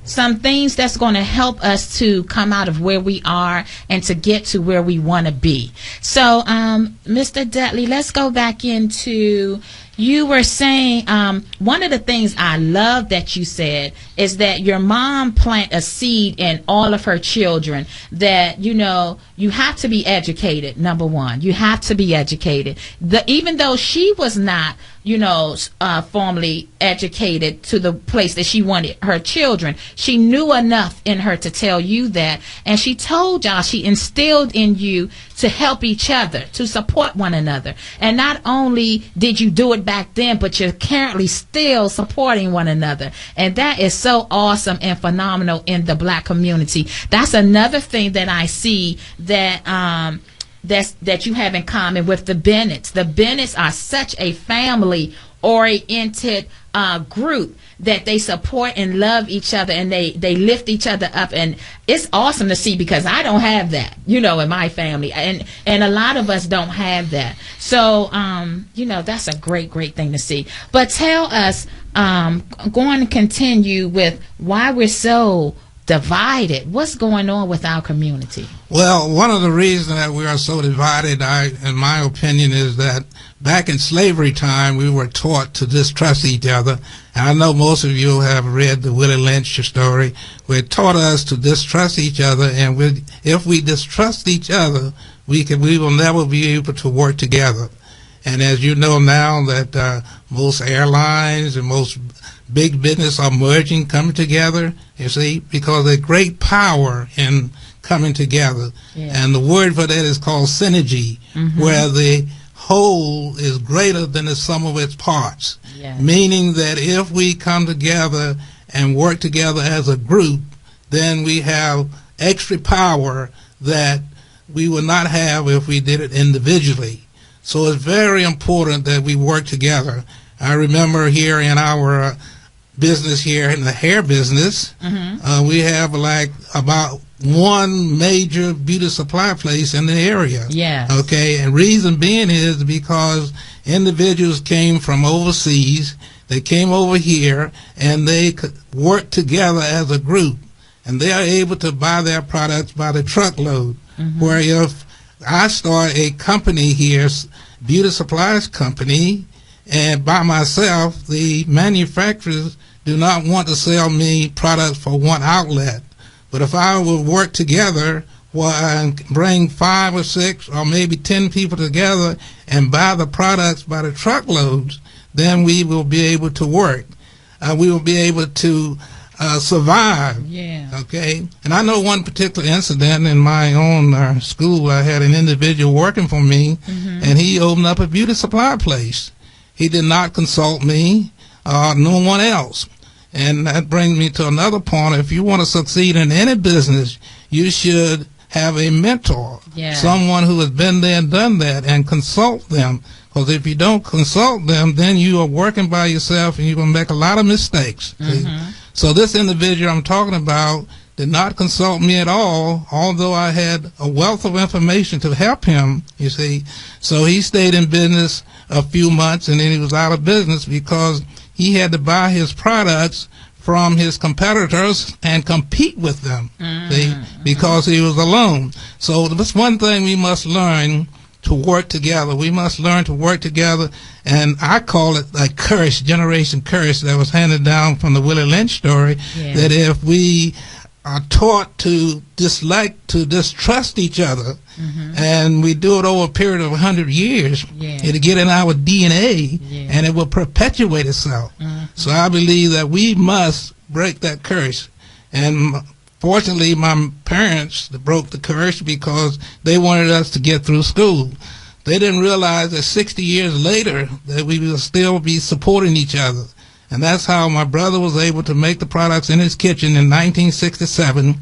some things that's going to help us to come out of where we are and to get to where we want to be. So, Mr. Dudley, let's go back into, you were saying, one of the things I love that you said is that your mom planted a seed in all of her children that, you know, you have to be educated, number one. You have to be educated. Even though she was not, you know, formally educated to the place that she wanted her children, she knew enough in her to tell you that. And she told y'all, she instilled in you to help each other, to support one another. And not only did you do it back then, but you're currently still supporting one another. And that is so awesome and phenomenal in the black community. That's another thing that I see that that you have in common with the Bennetts. The Bennetts are such a family-oriented group that they support and love each other, and they lift each other up, and it's awesome to see because I don't have that, you know, in my family, and a lot of us don't have that. So, you know, that's a great thing to see. But tell us, going to continue with why we're so divided. What's going on with our community? Well, one of the reasons that we are so divided, in my opinion, is that back in slavery time, we were taught to distrust each other. And I know most of you have read the Willie Lynch story, where it taught us to distrust each other. And if we distrust each other, we will never be able to work together. And as you know now that most airlines and most big business are merging, coming together, you see, because there's great power in coming together. Yeah. And the word for that is called synergy, where the whole is greater than the sum of its parts. Yes. Meaning that if we come together and work together as a group, then we have extra power that we would not have if we did it individually. So it's very important that we work together. I remember here in our business here in the hair business, we have like about one major beauty supply place in the area. Yes. Okay, and reason being is because individuals came from overseas, they came over here, and they could work together as a group, and they are able to buy their products by the truckload. Where if I start a company here, beauty supplies company, and by myself, the manufacturers do not want to sell me products for one outlet. But if I would work together, and bring 5 or 6 or maybe 10 people together and buy the products by the truckloads, then we will be able to work. We will be able to survive. Yeah. Okay. And I know one particular incident in my own school. I had an individual working for me, and he opened up a beauty supply place. He did not consult me, no one else. And that brings me to another point. If you want to succeed in any business, you should have a mentor, someone who has been there and done that, and consult them. Because if you don't consult them, then you are working by yourself, and you're going to make a lot of mistakes. So this individual I'm talking about did not consult me at all, although I had a wealth of information to help him, you see. So he stayed in business a few months, and then he was out of business because he had to buy his products from his competitors and compete with them, see, because he was alone. So that's one thing we must learn, to work together. We must learn to work together, and I call it a curse, generation curse, that was handed down from the Willie Lynch story, that if we are taught to distrust each other, and we do it over a period of 100 years, it'll get in our DNA, and it will perpetuate itself. So I believe that we must break that curse. And fortunately, my parents broke the curse because they wanted us to get through school. They didn't realize that 60 years later that we will still be supporting each other. And that's how my brother was able to make the products in his kitchen in 1967.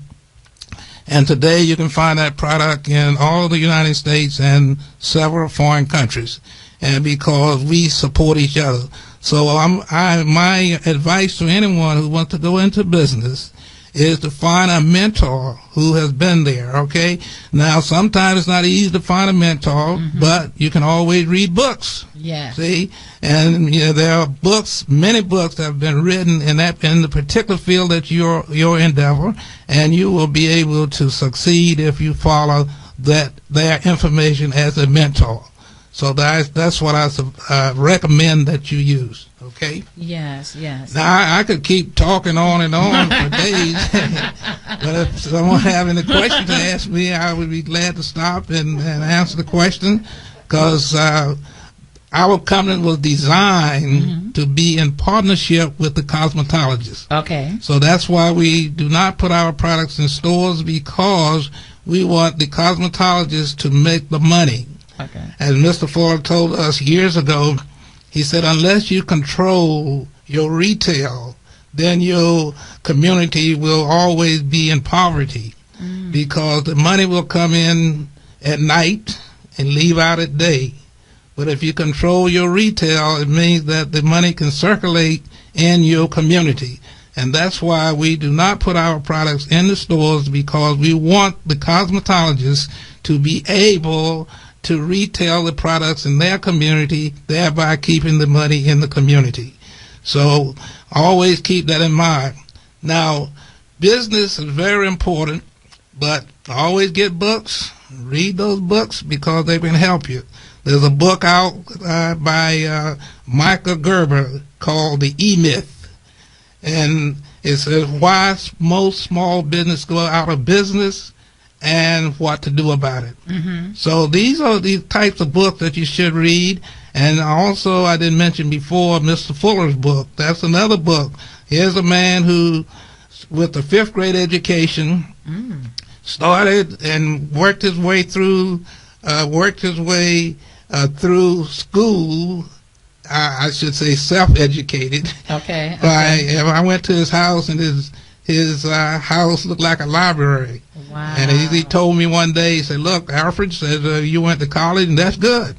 And today you can find that product in all of the United States and several foreign countries. And because we support each other. So my advice to anyone who wants to go into business is to find a mentor who has been there, okay? Now, sometimes it's not easy to find a mentor, but you can always read books. Yeah. See? And there are books, many books that have been written in the particular field that your endeavor, and you will be able to succeed if you follow their information as a mentor. So that's what I recommend that you use. Okay? Yes. Now, I could keep talking on and on for days, but if someone have any questions to ask me, I would be glad to stop and answer the question, because our company was designed to be in partnership with the cosmetologists. Okay. So that's why we do not put our products in stores, because we want the cosmetologists to make the money. Okay. As Mr. Ford told us years ago, he said, unless you control your retail, then your community will always be in poverty, because the money will come in at night and leave out at day. But if you control your retail, it means that the money can circulate in your community. And that's why we do not put our products in the stores, because we want the cosmetologists to be able to retail the products in their community, thereby keeping the money in the community. So always keep that in mind. Now, business is very important, but always get books. Read those books, because they can help you. There's a book out by Michael Gerber called The E-Myth, and it says why most small business go out of business and what to do about it. So these are the types of books that you should read. And also, I didn't mention before, Mr. Fuller's book. That's another book. Here's a man who, with a 5th grade education, started and worked his way through school. I should say self-educated. Okay. I went to his house, and his house looked like a library. Wow. And he told me one day, he said, look, Alfred, said, you went to college, and that's good.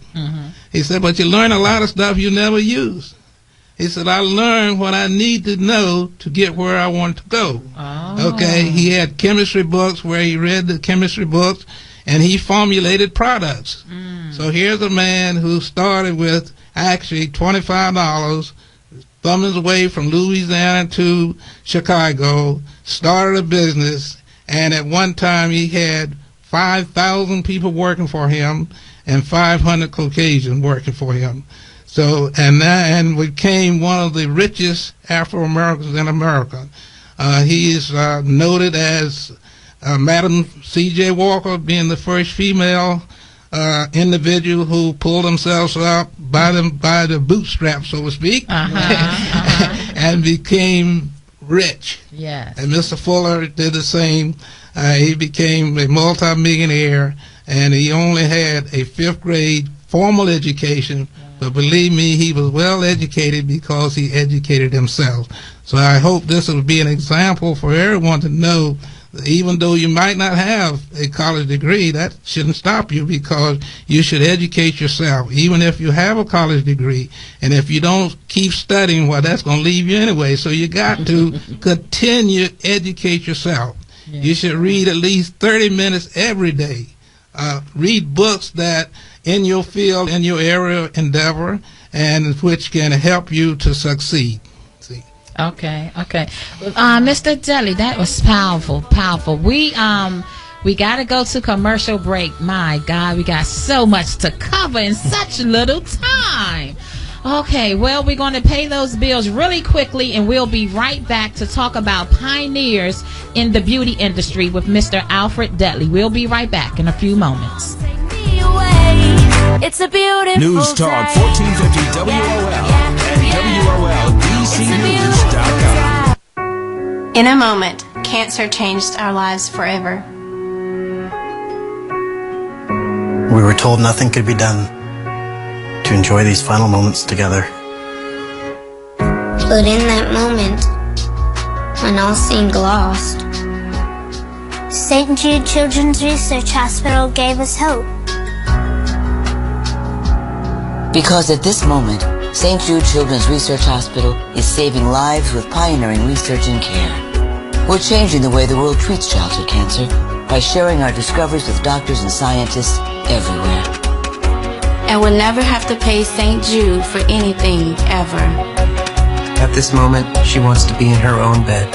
He said, but you learn a lot of stuff you never use. He said, I learned what I need to know to get where I want to go. Oh. Okay, he had chemistry books where he read the chemistry books, and he formulated products. So here's a man who started with actually $25, thumbing his way from Louisiana to Chicago, started a business, and at one time he had 5,000 people working for him and 500 Caucasians working for him. So, and became one of the richest Afro-Americans in America. He is noted as Madam C.J. Walker being the first female individual who pulled themselves up by the bootstraps, so to speak, and became rich. Yes. And Mr. Fuller did the same. He became a multimillionaire, and he only had a 5th grade formal education, but believe me, he was well educated because he educated himself. So I hope this will be an example for everyone to know that even though you might not have a college degree, that shouldn't stop you, because you should educate yourself, even if you have a college degree. And if you don't keep studying, well, that's going to leave you anyway. So you got to continue to educate yourself. Yeah. You should read at least 30 minutes every day. Read books that in your field, in your area of endeavor, and which can help you to succeed. Okay. Mr. Deli, that was powerful. We got to go to commercial break. My God, we got so much to cover in such little time. Okay, well, we're going to pay those bills really quickly, and we'll be right back to talk about pioneers in the beauty industry with Mr. Alfred Dudley. We'll be right back in a few moments. It's a beautiful News Talk 1450 WOL and WOLDCnews.com. In a moment, cancer changed our lives forever. We were told nothing could be done to enjoy these final moments together. But in that moment, when all seemed lost, St. Jude Children's Research Hospital gave us hope. Because at this moment, St. Jude Children's Research Hospital is saving lives with pioneering research and care. We're changing the way the world treats childhood cancer by sharing our discoveries with doctors and scientists everywhere. And we'll never have to pay St. Jude for anything, ever. At this moment, she wants to be in her own bed.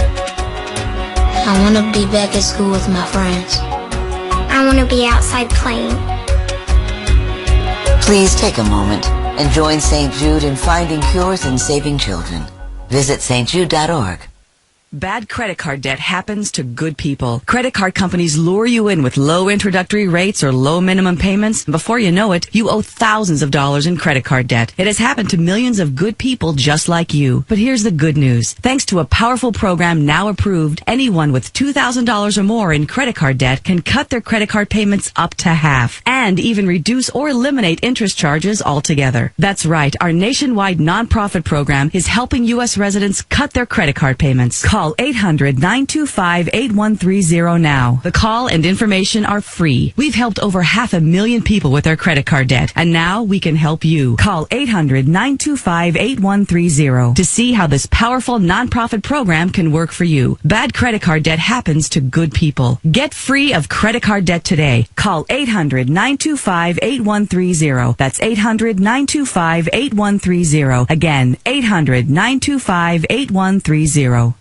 I want to be back at school with my friends. I want to be outside playing. Please take a moment and join St. Jude in finding cures and saving children. Visit stjude.org. Bad credit card debt happens to good people. Credit card companies lure you in with low introductory rates or low minimum payments. Before you know it, you owe thousands of dollars in credit card debt. It has happened to millions of good people just like you. But here's the good news. Thanks to a powerful program now approved, anyone with $2,000 or more in credit card debt can cut their credit card payments up to half and even reduce or eliminate interest charges altogether. That's right. Our nationwide nonprofit program is helping U.S. residents cut their credit card payments. Call 800-925-8130 now. The call and information are free. We've helped over 500,000 people with their credit card debt, and now we can help you. Call 800-925-8130 to see how this powerful nonprofit program can work for you. Bad credit card debt happens to good people. Get free of credit card debt today. Call 800-925-8130. That's 800-925-8130. Again, 800-925-8130.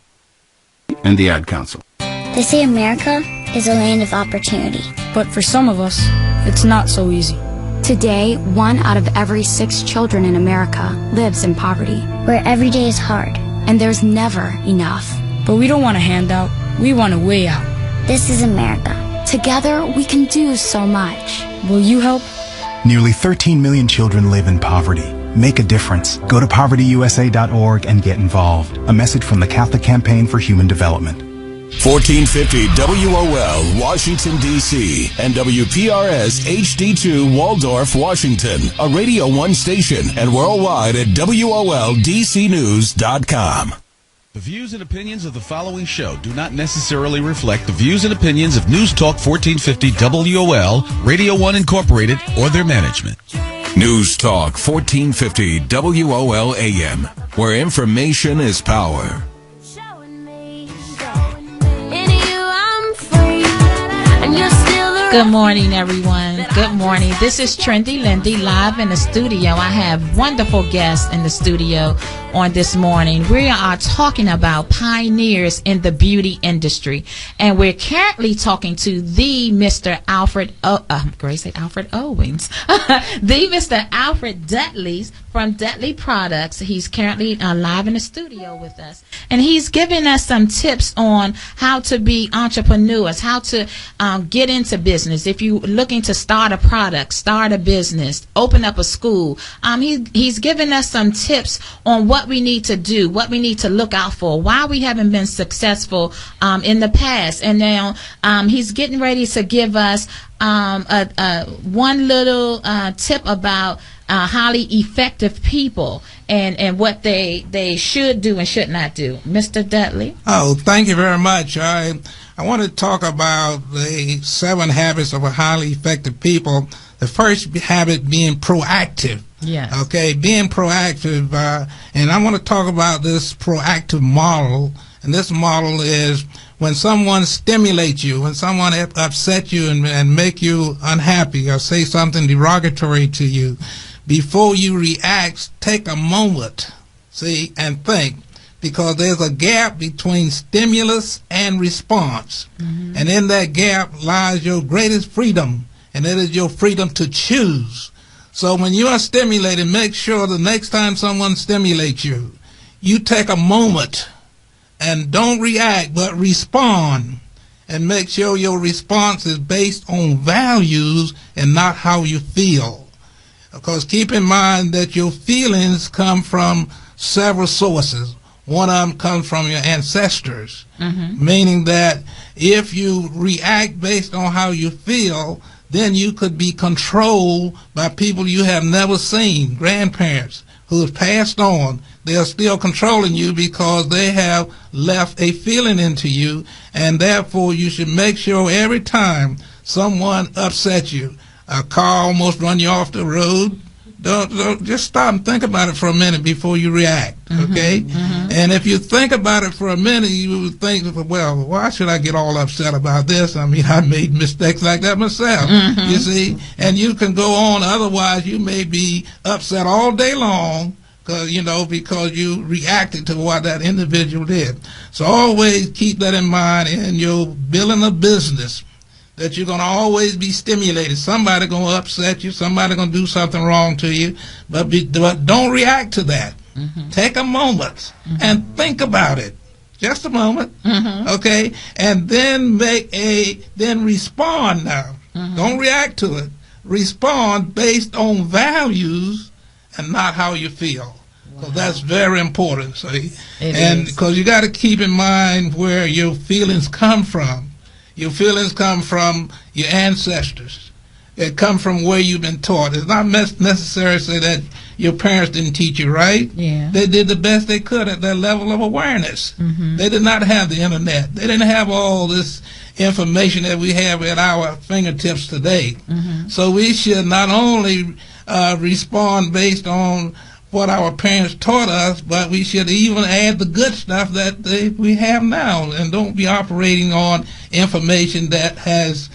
And the Ad Council. They say America is a land of opportunity. But for some of us, it's not so easy. Today, 1 out of every 6 children in America lives in poverty. Where every day is hard. And there's never enough. But we don't want a handout. We want a way out. This is America. Together, we can do so much. Will you help? Nearly 13 million children live in poverty. Make a difference. Go to povertyusa.org and get involved. A message from the Catholic Campaign for Human Development. 1450 WOL, Washington, D.C. and WPRS HD2 Waldorf, Washington. A Radio 1 station and worldwide at WOLDCnews.com. The views and opinions of the following show do not necessarily reflect the views and opinions of News Talk 1450 WOL, Radio 1 Incorporated, or their management. News Talk 1450 WOL AM, where information is power. Good morning, everyone. Good morning. This is Trendy Lindy live in the studio. I have wonderful guests in the studio on this morning. We are talking about pioneers in the beauty industry, and we're currently talking to the Mr. Alfred Alfred Owens, the Mr. Alfred Dudley from Dudley Products. He's currently live in the studio with us, and he's giving us some tips on how to be entrepreneurs, how to get into business. If you're looking to start a product, start a business, open up a school, he's giving us some tips on what we need to do, what we need to look out for, why we haven't been successful in the past. And now he's getting ready to give us one little tip about highly effective people and what they should do and should not do. Mr. Dudley? Oh, thank you very much. I want to talk about the 7 habits of a highly effective people. The first habit being proactive. Yes. Okay, being proactive. And I want to talk about this proactive model. And this model is when someone stimulates you, when someone upsets you and make you unhappy or say something derogatory to you, before you react, take a moment, and think. Because there's a gap between stimulus and response. Mm-hmm. And in that gap lies your greatest freedom, and it is your freedom to choose. So when you are stimulated, make sure the next time someone stimulates you, you take a moment and don't react, but respond. And make sure your response is based on values and not how you feel. Because keep in mind that your feelings come from several sources. One of them comes from your ancestors, meaning that if you react based on how you feel, then you could be controlled by people you have never seen, grandparents who have passed on. They are still controlling you because they have left a feeling into you, and therefore you should make sure every time someone upsets you, a car almost run you off the road, don't just stop and think about it for a minute before you react, okay? And if you think about it for a minute, you would think, well, why should I get all upset about this? I mean, I made mistakes like that myself, you see? And you can go on. Otherwise, you may be upset all day long, because you reacted to what that individual did. So always keep that in mind in your building a business, that you're going to always be stimulated. Somebody going to upset you. Somebody going to do something wrong to you. But don't react to that. Take a moment and think about it. Just a moment. Okay? And then then respond now. Don't react to it. Respond based on values and not how you feel. So that's very important, see? And because you got to keep in mind where your feelings come from. Your feelings come from your ancestors. It come from where you've been taught. It's not necessary to say that your parents didn't teach you right. Yeah. They did the best they could at their level of awareness. They did not have the internet. They didn't have all this information that we have at our fingertips today. So we should not only respond based on what our parents taught us, but we should even add the good stuff that we have now, and don't be operating on information that is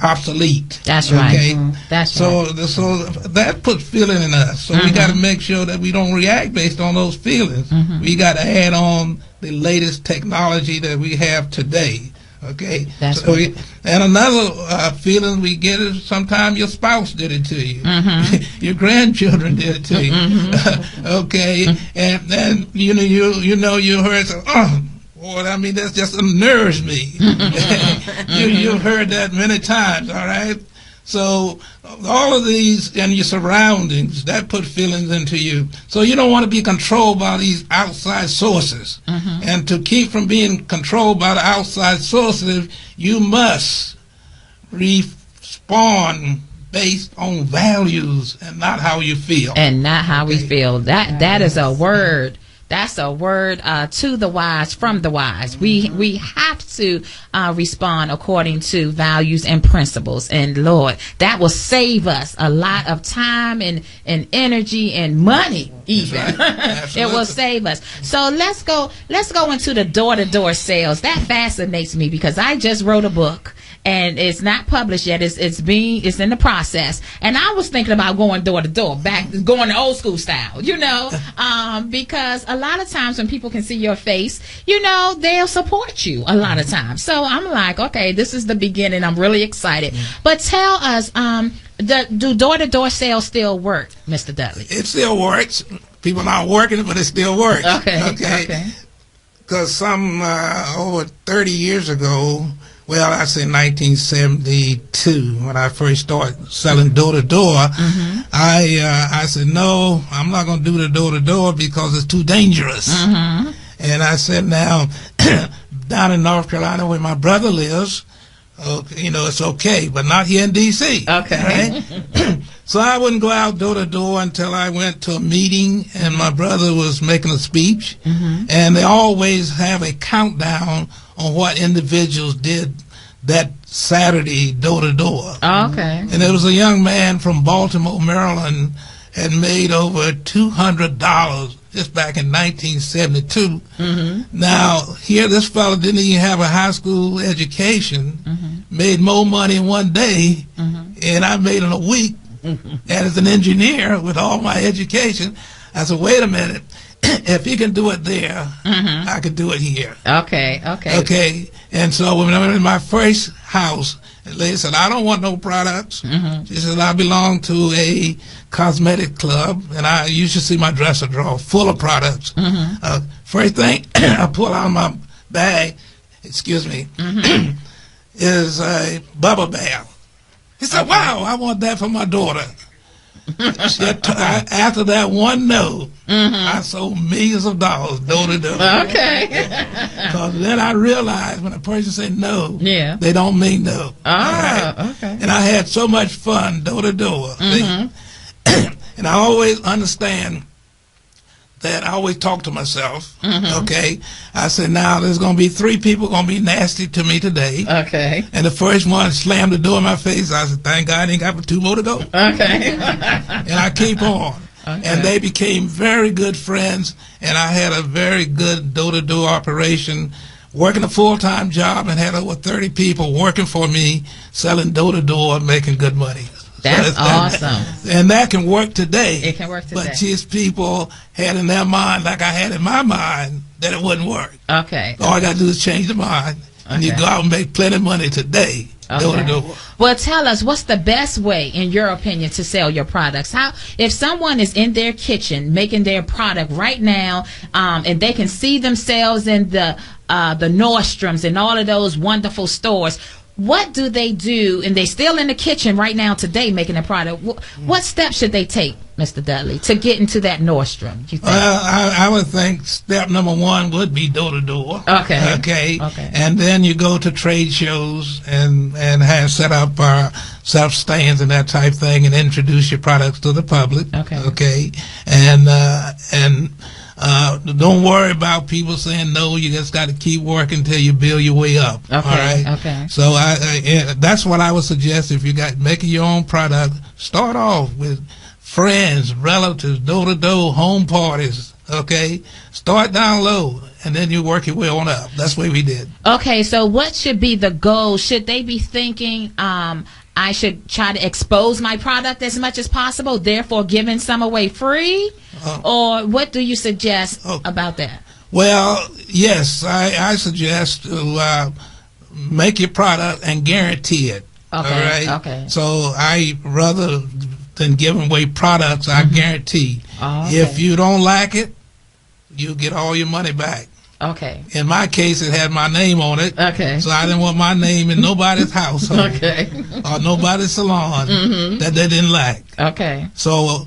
obsolete. That's okay? right. That's so, right. So that puts feeling in us. So we got to make sure that we don't react based on those feelings. We got to add on the latest technology that we have today. Okay. That's right. And another feeling we get is sometimes your spouse did it to you. Your grandchildren did it to you. Okay. And you heard some, boy, I mean, that just unnerves me. You've heard that many times, all right? So all of these and your surroundings, that put feelings into you. So you don't want to be controlled by these outside sources. And to keep from being controlled by the outside sources, you must respond based on values and not how you feel. And not how we feel. That is a word That's a word to the wise, from the wise. We have to respond according to values and principles. And Lord, that will save us a lot of time and energy and money even. It will save us. So let's go into the door-to-door sales. That fascinates me because I just wrote a book. And it's not published yet. It's in the process. And I was thinking about going door to door, going the old school style, because a lot of times when people can see your face, they'll support you a lot of times. So I'm like, okay, this is the beginning. I'm really excited. But tell us, do door to door sales still work, Mr. Dudley? It still works. People not working it, but it still works. Okay. Because some over 30 years ago. Well, I say 1972 when I first started selling door to door. I said no, I'm not going to do the door to door because it's too dangerous. And I said now, down in North Carolina where my brother lives, it's okay, but not here in D.C. Okay. Right? So I wouldn't go out door to door until I went to a meeting and my brother was making a speech. And they always have a countdown on what individuals did that Saturday door to door. Okay. And there was a young man from Baltimore, Maryland, had made over $200 just back in 1972. Now, here this fellow didn't even have a high school education, made more money in one day, and I made in a week. And as an engineer with all my education, I said, wait a minute. If he can do it there, I could do it here. Okay. And so when I went in my first house, the lady said, I don't want no products. She said, I belong to a cosmetic club, and you should see my dresser drawer full of products. First thing I pull out of my bag, is a bubble bath. He said, wow, I want that for my daughter. After that one no, I sold millions of dollars door to door. Okay. Because then I realized when a person say no, they don't mean no. Okay. And I had so much fun door to door. And I always understand that I always talk to myself. Okay. I said, now there's going to be 3 people going to be nasty to me today. Okay. And the first one slammed the door in my face. I said, thank God I ain't got but 2 more to go. Okay. And I keep on. Okay. And they became very good friends. And I had a very good door-to-door operation, working a full-time job, and had over 30 people working for me, selling door-to-door and making good money. That's awesome. And that can work today. It can work today. But just people had in their mind, like I had in my mind, that it wouldn't work. Okay. All I got to do is change the mind, and you go out and make plenty of money today. Door to door. Well, tell us, what's the best way, in your opinion, to sell your products? If someone is in their kitchen making their product right now, and they can see themselves in the Nordstroms and all of those wonderful stores, what do they do? And they're still in the kitchen right now today making a product. What steps should they take, Mr. Dudley, to get into that Nordstrom? You think? I would think step number 1 would be door to door. Okay. And then you go to trade shows and set up stands and that type thing, and introduce your products to the public. Okay. And don't worry about people saying no. You just got to keep working until you build your way up. Okay. All right. Okay. So that's what I would suggest. If you got making your own product, start off with friends, relatives, door to door, home parties. Okay. Start down low, and then you work your way on up. That's what we did. Okay. So what should be the goal? Should they be thinking, I should try to expose my product as much as possible, therefore giving some away free? Or what do you suggest about that? Well, yes, I suggest to make your product and guarantee it. Okay. All right? Okay. So rather than giving away products, I guarantee. If you don't like it, you get all your money back. Okay. In my case, it had my name on it. Okay. So I didn't want my name in nobody's household. Okay. Or nobody's salon that they didn't like. Okay. So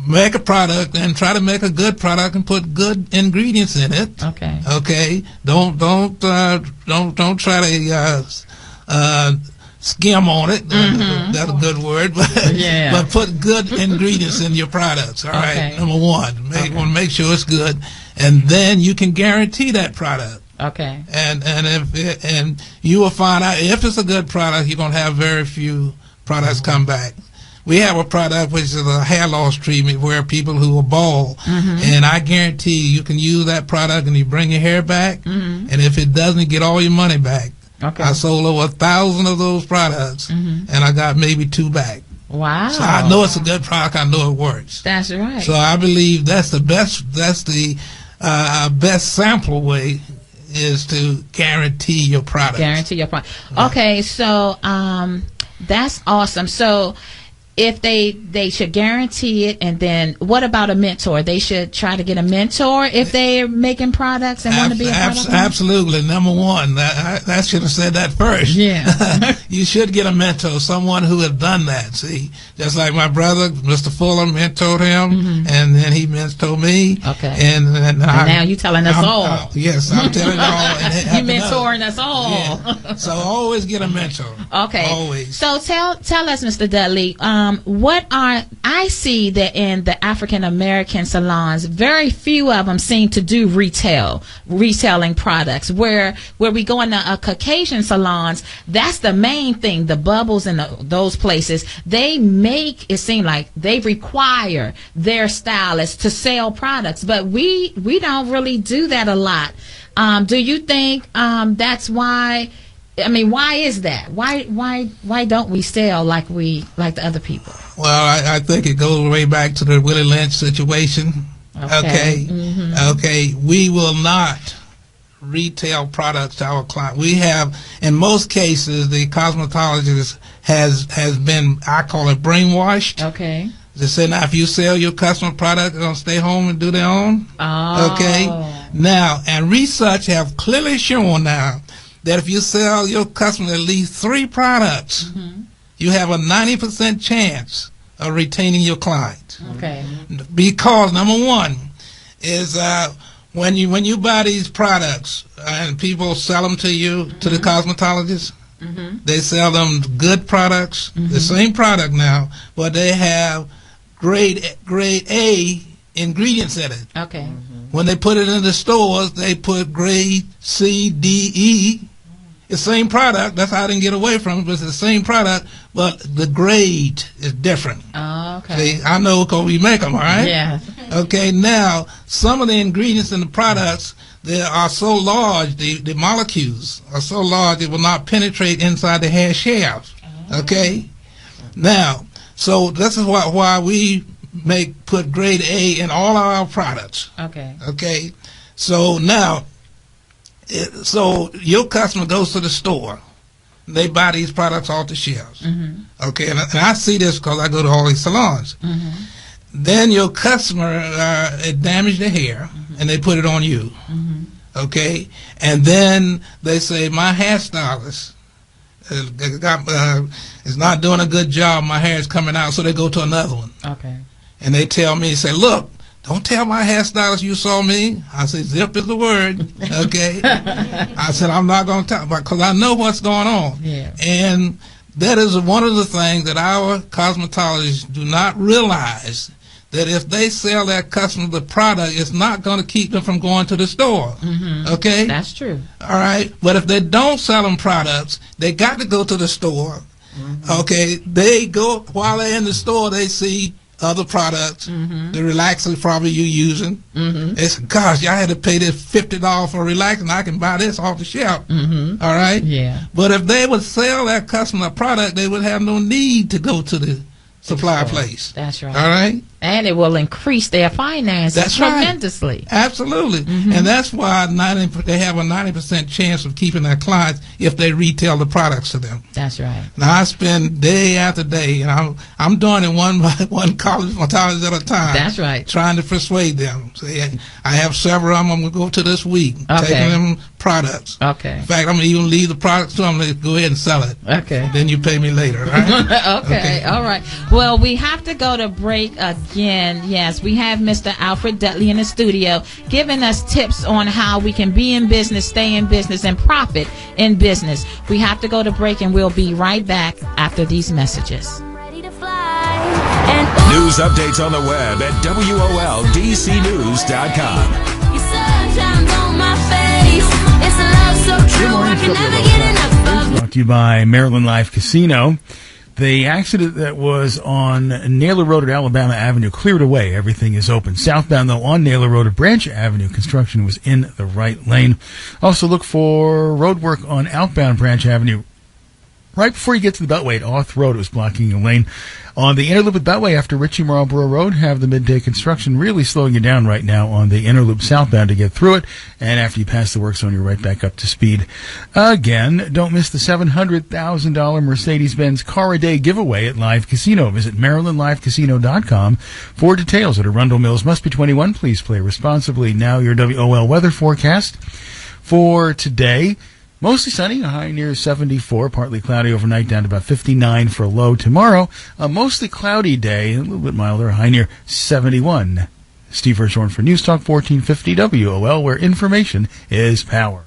make a product and try to make a good product and put good ingredients in it. Okay. Okay. Don't try to skim on it. That's a good word, but but put good ingredients in your products. All right, number one, want to make sure it's good, and then you can guarantee that product. Okay. And you will find out if it's a good product, you're gonna have very few products come back. We have a product which is a hair loss treatment where people who are bald, and I guarantee you can use that product and you bring your hair back, and if it doesn't, get all your money back. Okay. I sold over 1,000 of those products, and I got maybe 2 back. Wow. So I know it's a good product. I know it works. That's right. So I believe that's the best. That's the best sample way is to guarantee your product. Guarantee your product. Okay, so that's awesome. So if they should guarantee it, and then what about a mentor? They should try to get a mentor if they're making products and want to be a product owner? Absolutely. Number one, I should have said that first. Yeah. You should get a mentor, someone who has done that. See, just like my brother, Mr. Fuller, mentored him, and then he mentored me. Okay. And now you're telling us all. Yes, I'm telling you all. You're mentoring us all. Yeah. So always get a mentor. Okay. Always. So tell us, Mr. Dudley, I see that in the African American salons, very few of them seem to do retailing products. Where we go into Caucasian salons, that's the main thing. The bubbles and those places, they make it seem like they require their stylists to sell products, but we don't really do that a lot. Do you think that's why? I mean, why is that? Why don't we sell like the other people? Well, I think it goes way back to the Willie Lynch situation. Okay. Okay. We will not retail products to our client. We have, in most cases, the cosmetologist has been, I call it, brainwashed. Okay. They say, now, if you sell your customer product, they're going to stay home and do their own. Oh. Okay. Now, and research have clearly shown now that if you sell your customer at least 3 products, you have a 90% chance of retaining your client. Okay. Because number one is when you buy these products and people sell them to you, to the cosmetologist, they sell them good products, the same product now, but they have grade A ingredients in it. Okay. When they put it in the stores, they put grade C, D, E. The same product. That's how I didn't get away from it. But it's the same product, but the grade is different. Oh, okay. See, I know because we make them, all right? Yeah. Okay, now, some of the ingredients in the products, they are so large, the molecules are so large, it will not penetrate inside the hair shaft. Okay? Now, so this is why we put grade A in all of our products. Okay. Okay? So now, so your customer goes to the store, they buy these products off the shelves. Okay, and I see this because I go to all these salons. Then your customer it damaged their hair, and they put it on you. Okay, and then they say my hairstylist is not doing a good job. My hair is coming out, so they go to another one. Okay, and they tell me, say, look, don't tell my hairstylist you saw me. I said, zip is the word. Okay. I said, I'm not going to tell, because I know what's going on. Yeah. And that is one of the things that our cosmetologists do not realize, that if they sell their customer the product, it's not going to keep them from going to the store. Okay? That's true. All right? But if they don't sell them products, they got to go to the store. Okay? They go, while they're in the store, they see other products, the relaxer probably you using. It's, gosh, I had to pay this $50 for a relaxer, and I can buy this off the shelf. All right? Yeah. But if they would sell that customer product, they would have no need to go to the supply place. That's right. All right? And it will increase their finances tremendously. Right. Absolutely. And that's why they have a 90% chance of keeping their clients if they retail the products to them. That's right. Now, I spend day after day, and I'm doing it one cosmetologist at a time. That's right. Trying to persuade them. See, I have several of them I'm going to go to this week, taking them products. Okay. In fact, I'm going to even leave the products to them. Let's go ahead and sell it. Okay. Then you pay me later, right? Okay. All right. Well, we have to go to break. again, yes, we have Mr. Alfred Dudley in the studio giving us tips on how we can be in business, stay in business, and profit in business. We have to go to break, and we'll be right back after these messages. News updates on the web at WOLDCnews.com. Brought to you by Maryland Life Casino. The accident that was on Naylor Road at Alabama Avenue cleared away. Everything is open. Southbound, though, on Naylor Road at Branch Avenue, construction was in the right lane. Also look for road work on outbound Branch Avenue. Right before you get to the Beltway at Auth Road, it was blocking a lane. On the inner loop at Beltway after Ritchie Marlboro Road, have the midday construction really slowing you down right now on the inner loop southbound to get through it. And after you pass the work zone, you're right back up to speed. Again, don't miss the $700,000 Mercedes-Benz Car a Day giveaway at Live Casino. Visit MarylandLiveCasino.com for details. At Arundel Mills, must be 21. Please play responsibly. Now your WOL weather forecast for today. Mostly sunny, a high near 74, partly cloudy overnight, down to about 59 for a low tomorrow. A mostly cloudy day, a little bit milder, a high near 71. Steve Hirschhorn for News Talk 1450 WOL, where information is power.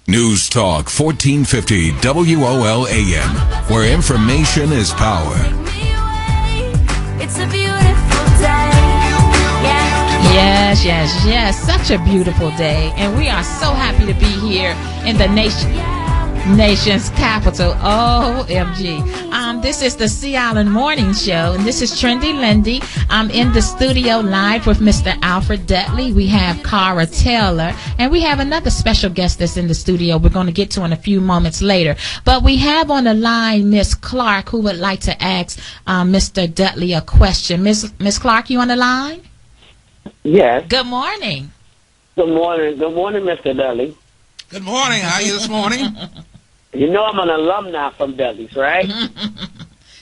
News Talk 1450 WOL AM, where information is power. It's a beautiful day. Yes. Such a beautiful day. And we are so happy to be here in the nation's capital. OMG. This is the Sea Island Morning Show, and this is Trendy Lindy. I'm in the studio live with Mr. Alfred Dudley. We have Cara Taylor, and we have another special guest that's in the studio we're going to get to in a few moments later. But we have on the line Miss Clark, who would like to ask Mr. Dudley a question. Miss Clark, you on the line? Yes. Good morning. Good morning. Good morning, Mr. Dudley. Good morning. How are you this morning? You know I'm an alumni from Dudley's, right?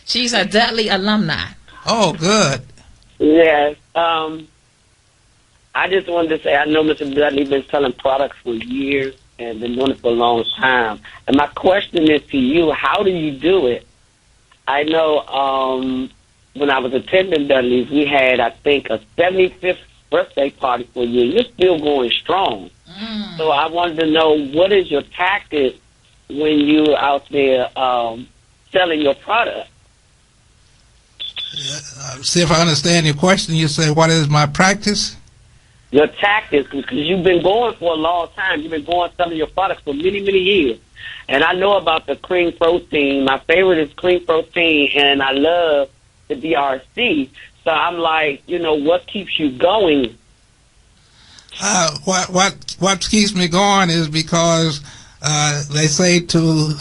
She's a Dudley alumni. Oh, good. Yes. I just wanted to say I know Mr. Dudley's been selling products for years and been doing it for a long time. And my question is to you, how do you do it? I know when I was attending Dudley's, we had, I think, a 75th birthday party for you. You're still going strong. So I wanted to know, what is your tactic when you're out there selling your product? See if I understand your question. You say, what is my practice? Your tactics, because you've been going for a long time. You've been going selling your products for many, many years. And I know about the cream protein. My favorite is cream protein, and I love the DRC. So I'm like, what keeps you going? What keeps me going is because they say to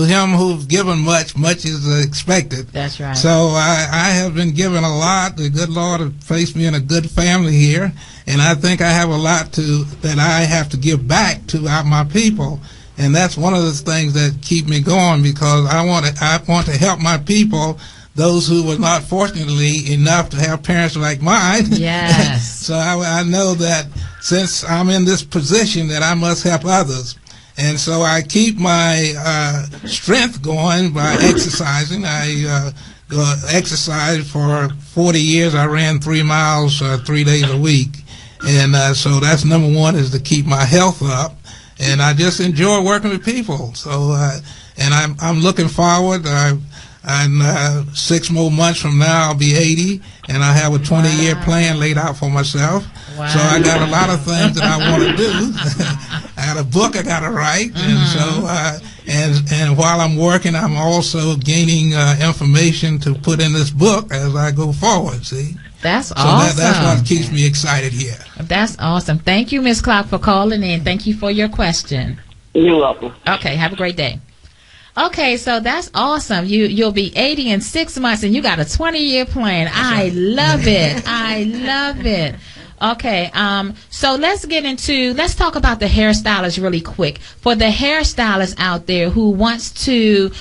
him who's given much, much is expected. That's right. So I have been given a lot. The good Lord has placed me in a good family here, and I think I have a lot that I have to give back to my people. And that's one of the things that keep me going, because I want to help my people, those who were not fortunately enough to have parents like mine. Yes. So I know that since I'm in this position that I must help others. And so I keep my strength going by exercising. I exercised for 40 years. I ran 3 miles 3 days a week. And so that's number one, is to keep my health up. And I just enjoy working with people. So, and I'm looking forward. And 6 more months from now, I'll be 80, and I have a 20-year plan laid out for myself. Wow. So I got a lot of things that I want to do. I got a book I got to write, and so and while I'm working, I'm also gaining information to put in this book as I go forward. See. That's so awesome. That's what keeps me excited here. That's awesome. Thank you, Ms. Clark, for calling in. Thank you for your question. You're welcome. Okay, have a great day. Okay, so that's awesome. You'll be 80 in 6 months, and you got a 20-year plan. I love it. I love it. Okay, so let's talk about the hairstylist really quick. For the hairstylist out there who wants to do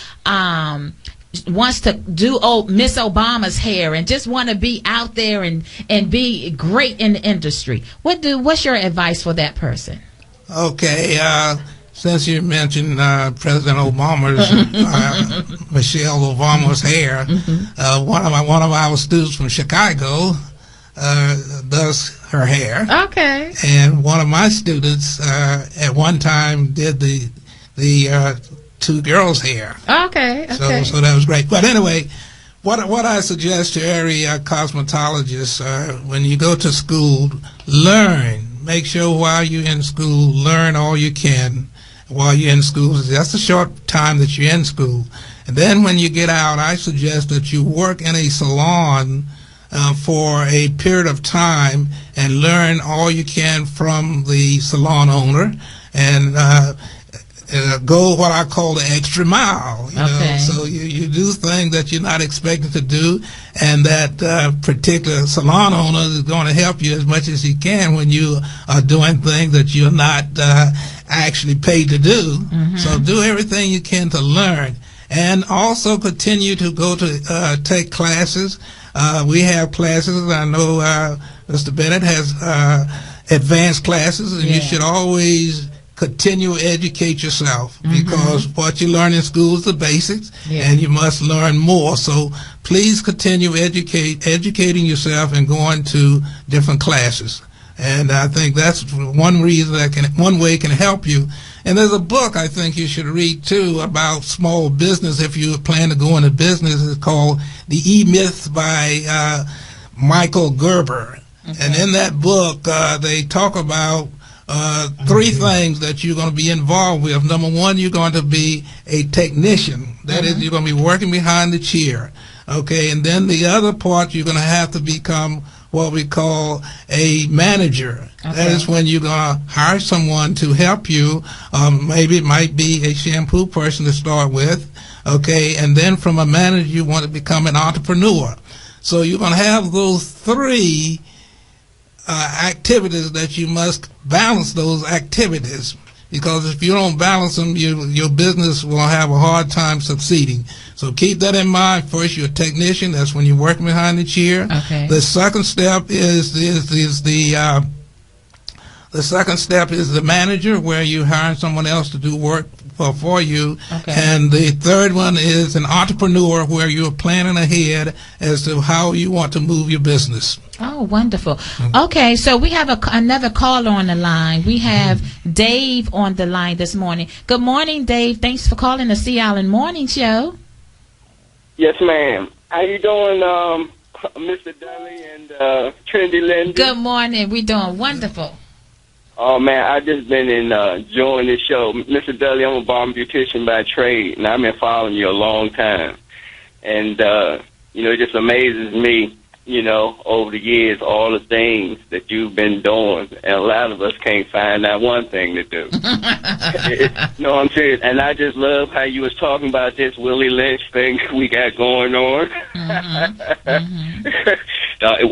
Miss Obama's hair and just want to be out there and be great in the industry, what's your advice for that person? Okay, since you mentioned President Obama's Michelle Obama's hair, one of our students from Chicago does her hair. Okay. And one of my students at one time did the two girls' hair. Okay. So that was great. But anyway, what I suggest to every cosmetologist, when you go to school, learn. Make sure while you're in school, learn all you can while you're in school. That's the short time that you're in school. And then when you get out, I suggest that you work in a salon for a period of time and learn all you can from the salon owner and go what I call the extra mile. You know? So you do things that you're not expecting to do, and that particular salon owner is going to help you as much as he can when you are doing things that you're not actually paid to do. So do everything you can to learn, and also continue to go to take classes. We have classes. I know Mr. Bennett has advanced classes, and you should always continue to educate yourself, because what you learn in school is the basics, and you must learn more. So please continue educating yourself and going to different classes. And I think that's one reason one way it can help you. And there's a book I think you should read too about small business if you plan to go into business. It's called The E-Myth by Michael Gerber. And in that book, they talk about three things that you're going to be involved with. Number one, you're going to be a technician. That is, you're going to be working behind the chair. Okay, and then the other part, you're going to have to become what we call a manager. That is when you're going to hire someone to help you. Maybe it might be a shampoo person to start with. Okay, and then from a manager, you want to become an entrepreneur. So you're going to have those three activities that you must balance those activities, because if you don't balance them, your business will have a hard time succeeding. So keep that in mind. First, you're a technician. That's when you're working behind the chair. The second step is the manager, where you hire someone else to do work for you. And the third one is an entrepreneur, where you're planning ahead as to how you want to move your business. Oh, wonderful. Okay, so we have another caller on the line. We have Dave on the line this morning. Good morning, Dave. Thanks for calling the Sea Island Morning Show. Yes, ma'am. How you doing, Mr. Dudley and Trinity Lindsay? Good morning. We're doing wonderful. Oh, man, I've just been enjoying this show. Mr. Dudley, I'm a barber beautician by trade, and I've been following you a long time. And, it just amazes me, over the years, all the things that you've been doing. And a lot of us can't find that one thing to do. No, I'm serious. And I just love how you was talking about this Willie Lynch thing we got going on.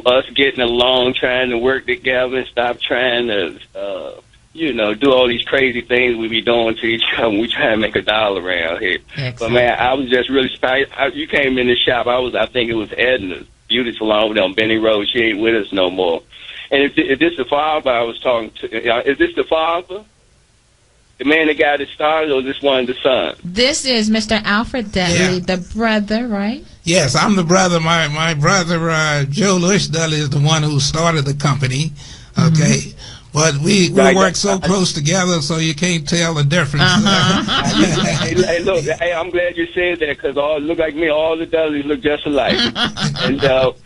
Us getting along, trying to work together and stop trying to, do all these crazy things we be doing to each other when we try to make $1 around here. Excellent. But, man, I was just really surprised. You came in the shop. I think it was Edna's beauty salon over there on Benny Road. She ain't with us no more. And is this the father I was talking to? Is this the father? The man that got it started, or is this one of the sons? This is Mr. Alfred Dudley, the brother, right? Yes, I'm the brother. My brother, Joe Lewis Dudley, is the one who started the company. Okay. But we work so close together, so you can't tell the difference. Hey, look, I'm glad you said that, because look like me, all the Dudleys look just alike. And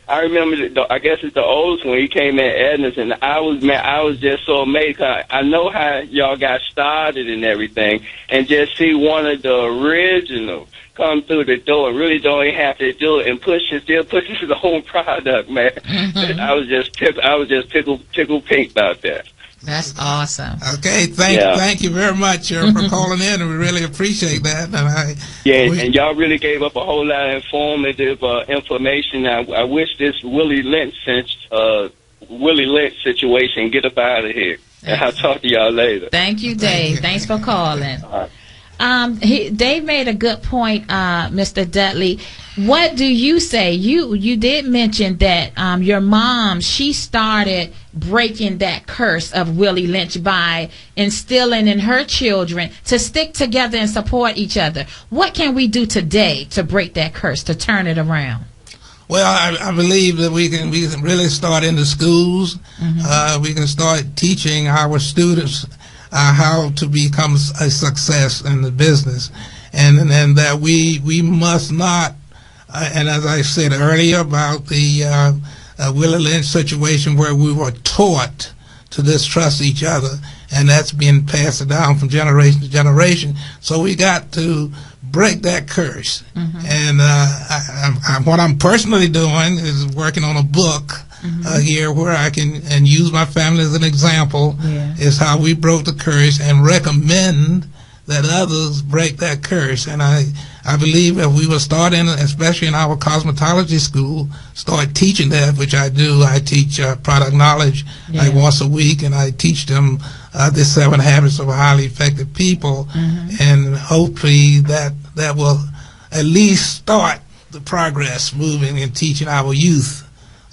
I remember, I guess it's the oldest one. He came in Edna's, and I was just so amazed. Cause I know how y'all got started and everything, and just see one of the original come through the door and really don't even have to do it and still pushing the whole product, man. I was just tickled pink about that. That's awesome. Okay, thank you very much for calling in, and we really appreciate that. And and y'all really gave up a whole lot of informative information. I wish this Willie Lynch situation get up out of here. And I'll talk to y'all later. Thank you, Dave. Thanks for calling. Dave made a good point, Mr. Dudley. What do you say? You did mention that your mom, she started breaking that curse of Willie Lynch by instilling in her children to stick together and support each other. What can we do today to break that curse, to turn it around? Well, I believe that we can really start in the schools. We can start teaching our students how to become a success in the business, and that we must not. And as I said earlier about the Willie Lynch situation, where we were taught to distrust each other, and that's being passed down from generation to generation. So we got to break that curse. And what I'm personally doing is working on a book here where I can and use my family as an example. Is how we broke the curse, and recommend that others break that curse. And I believe if we will start in, especially in our cosmetology school, start teaching that, which I do. I teach product knowledge like once a week, and I teach them the 7 habits of highly effective people, and hopefully that will at least start the progress moving in teaching our youth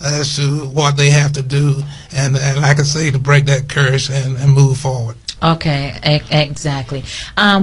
as to what they have to do, and like I say, to break that curse and move forward. Okay, exactly.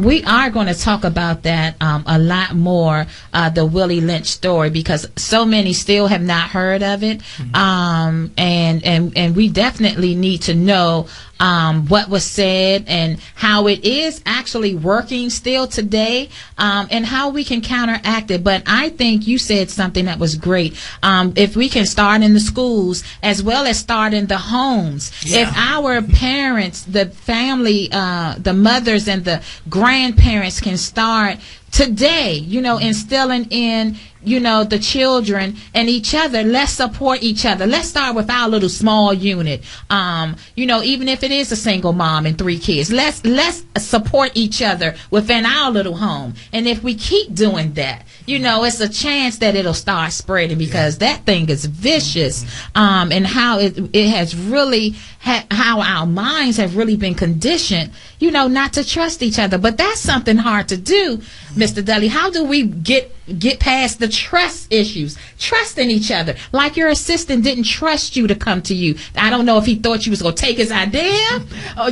We are going to talk about that a lot more, the Willie Lynch story, because so many still have not heard of it, and we definitely need to know what was said and how it is actually working still today, and how we can counteract it. But I think you said something that was great. If we can start in the schools as well as start in the homes, if our parents, the family, the mothers and the grandparents can start today, instilling in, the children and each other, let's support each other. Let's start with our little small unit. Even if it is a single mom and 3 kids, let's support each other within our little home. And if we keep doing that, it's a chance that it'll start spreading, because that thing is vicious. And how it has really, how our minds have really been conditioned, not to trust each other. But that's something hard to do, Mr. Dudley. How do we get past the trust issues, trusting each other? Like your assistant didn't trust you to come to you. I don't know if he thought you was going to take his idea, or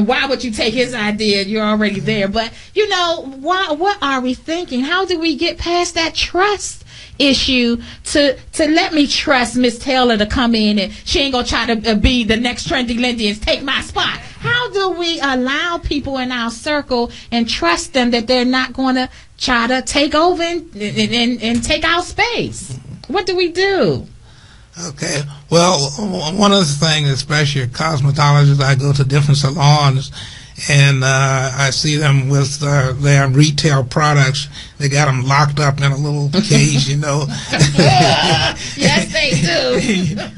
why would you take his idea? You're already there. But, what are we thinking? How do we get past that trust issue to let me trust Miss Taylor to come in, and she ain't gonna try to be the next trendy Lindy and take my spot? How do we allow people in our circle and trust them that they're not going to try to take over and take our space? What do we do? Okay, well, one of the things, especially cosmetologists, I go to different salons, and I see them with their retail products. They got them locked up in a little cage, Yes, they do.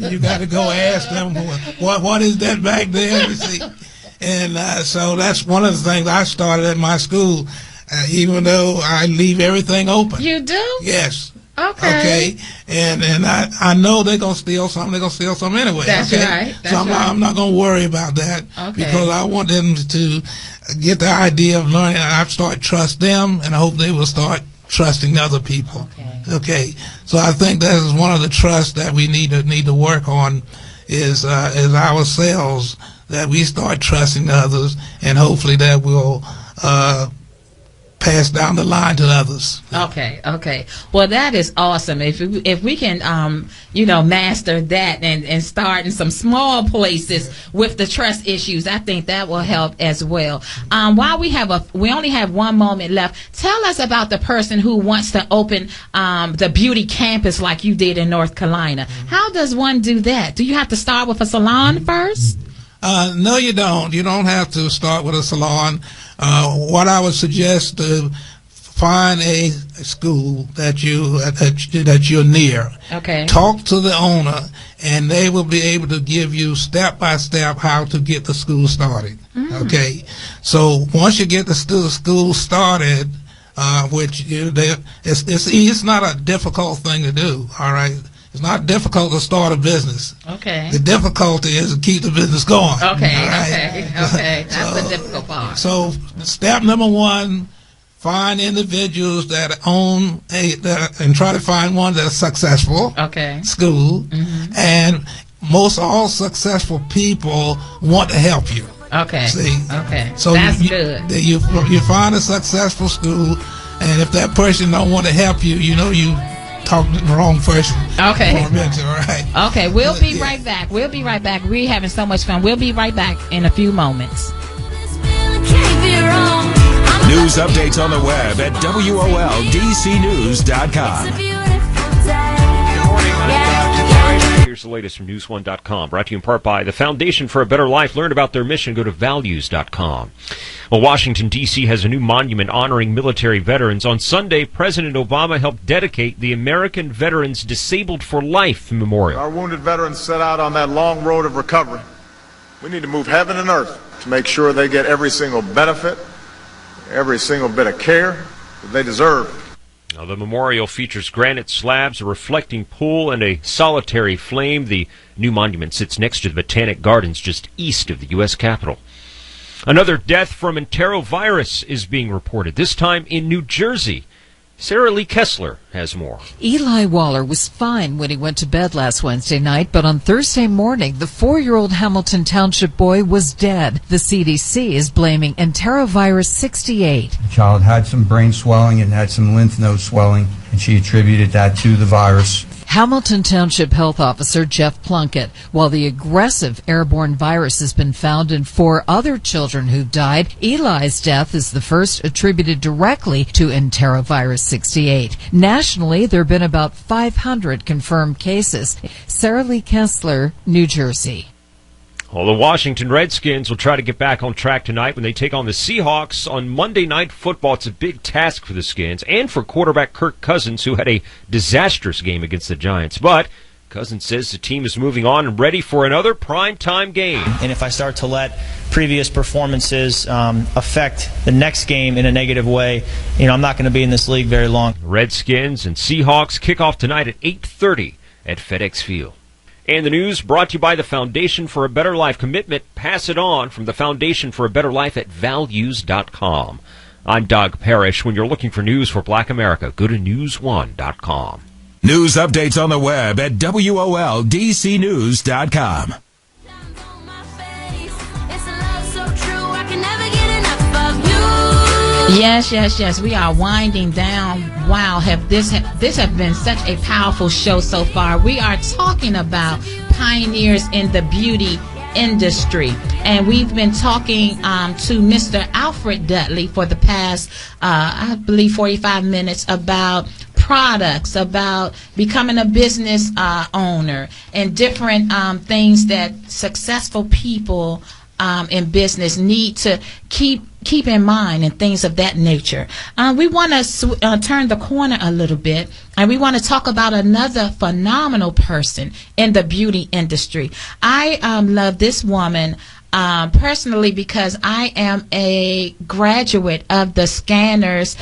You got to go ask them, what is that back there? You see, and so that's one of the things I started at my school. Even though I leave everything open. You do? Yes. Okay. And I know they're gonna steal something. They're gonna steal something anyway. That's right. So I'm not gonna worry about that, because I want them to get the idea of learning. And I start trust them, and I hope they will start trusting other people. Okay. So I think that is one of the trusts that we need to work on, is ourselves, that we start trusting others, and hopefully that will pass down the line to others. Okay. Well, that is awesome. If we can, master that and start in some small places with the trust issues, I think that will help as well. While we only have 1 moment left, tell us about the person who wants to open the beauty campus like you did in North Carolina. How does one do that? Do you have to start with a salon first? No, you don't. You don't have to start with a salon. What I would suggest, find a school that you're near. Okay. Talk to the owner, and they will be able to give you step by step how to get the school started. Okay. So once you get the school started, which it's not a difficult thing to do. All right. It's not difficult to start a business. Okay. The difficulty is to keep the business going. Okay. Right? Okay. That's the difficult part. So step number 1, find individuals that own and try to find one that's successful school, and most all successful people want to help you. See? So that's good. You find a successful school, and if that person don't want to help you, you talk to the wrong person. All right. Okay, we'll be right back. We're having so much fun. We'll be right back in a few moments. News updates on the web at WOLDCnews.com. Here's the latest from News1.com, brought to you in part by the Foundation for a Better Life. Learn about their mission. Go to values.com. Well, Washington, D.C. has a new monument honoring military veterans. On Sunday, President Obama helped dedicate the American Veterans Disabled for Life Memorial. Our wounded veterans set out on that long road of recovery. We need to move heaven and earth to make sure they get every single benefit, every single bit of care that they deserve. Now, the memorial features granite slabs, a reflecting pool, and a solitary flame. The new monument sits next to the Botanic Gardens just east of the U.S. Capitol. Another death from enterovirus is being reported, this time in New Jersey. Sarah Lee Kessler has more. Eli Waller was fine when he went to bed last Wednesday night, but on Thursday morning, the 4-year-old Hamilton Township boy was dead. The CDC is blaming enterovirus 68. The child had some brain swelling and had some lymph node swelling, and she attributed that to the virus. Hamilton Township Health Officer Jeff Plunkett. While the aggressive airborne virus has been found in 4 other children who've died, Eli's death is the first attributed directly to enterovirus 68. Nationally, there have been about 500 confirmed cases. Sarah Lee Kessler, New Jersey. Well, the Washington Redskins will try to get back on track tonight when they take on the Seahawks on Monday Night Football. It's a big task for the Skins and for quarterback Kirk Cousins, who had a disastrous game against the Giants. But Cousins says the team is moving on and ready for another primetime game. And if I start to let previous performances affect the next game in a negative way, I'm not going to be in this league very long. Redskins and Seahawks kick off tonight at 8:30 at FedEx Field. And the news brought to you by the Foundation for a Better Life. Commitment, pass it on from the Foundation for a Better Life at values.com. I'm Doug Parrish. When you're looking for news for Black America, go to news1.com. News updates on the web at WOLDCnews.com. Yes. We are winding down. Wow, this have been such a powerful show so far. We are talking about pioneers in the beauty industry, and we've been talking to Mr. Alfred Dudley for the past, I believe, 45 minutes about products, about becoming a business owner, and different things that successful people in business need to keep in mind and things of that nature. We want to turn the corner a little bit, and we want to talk about another phenomenal person in the beauty industry. I love this woman personally because I am a graduate of the Scanners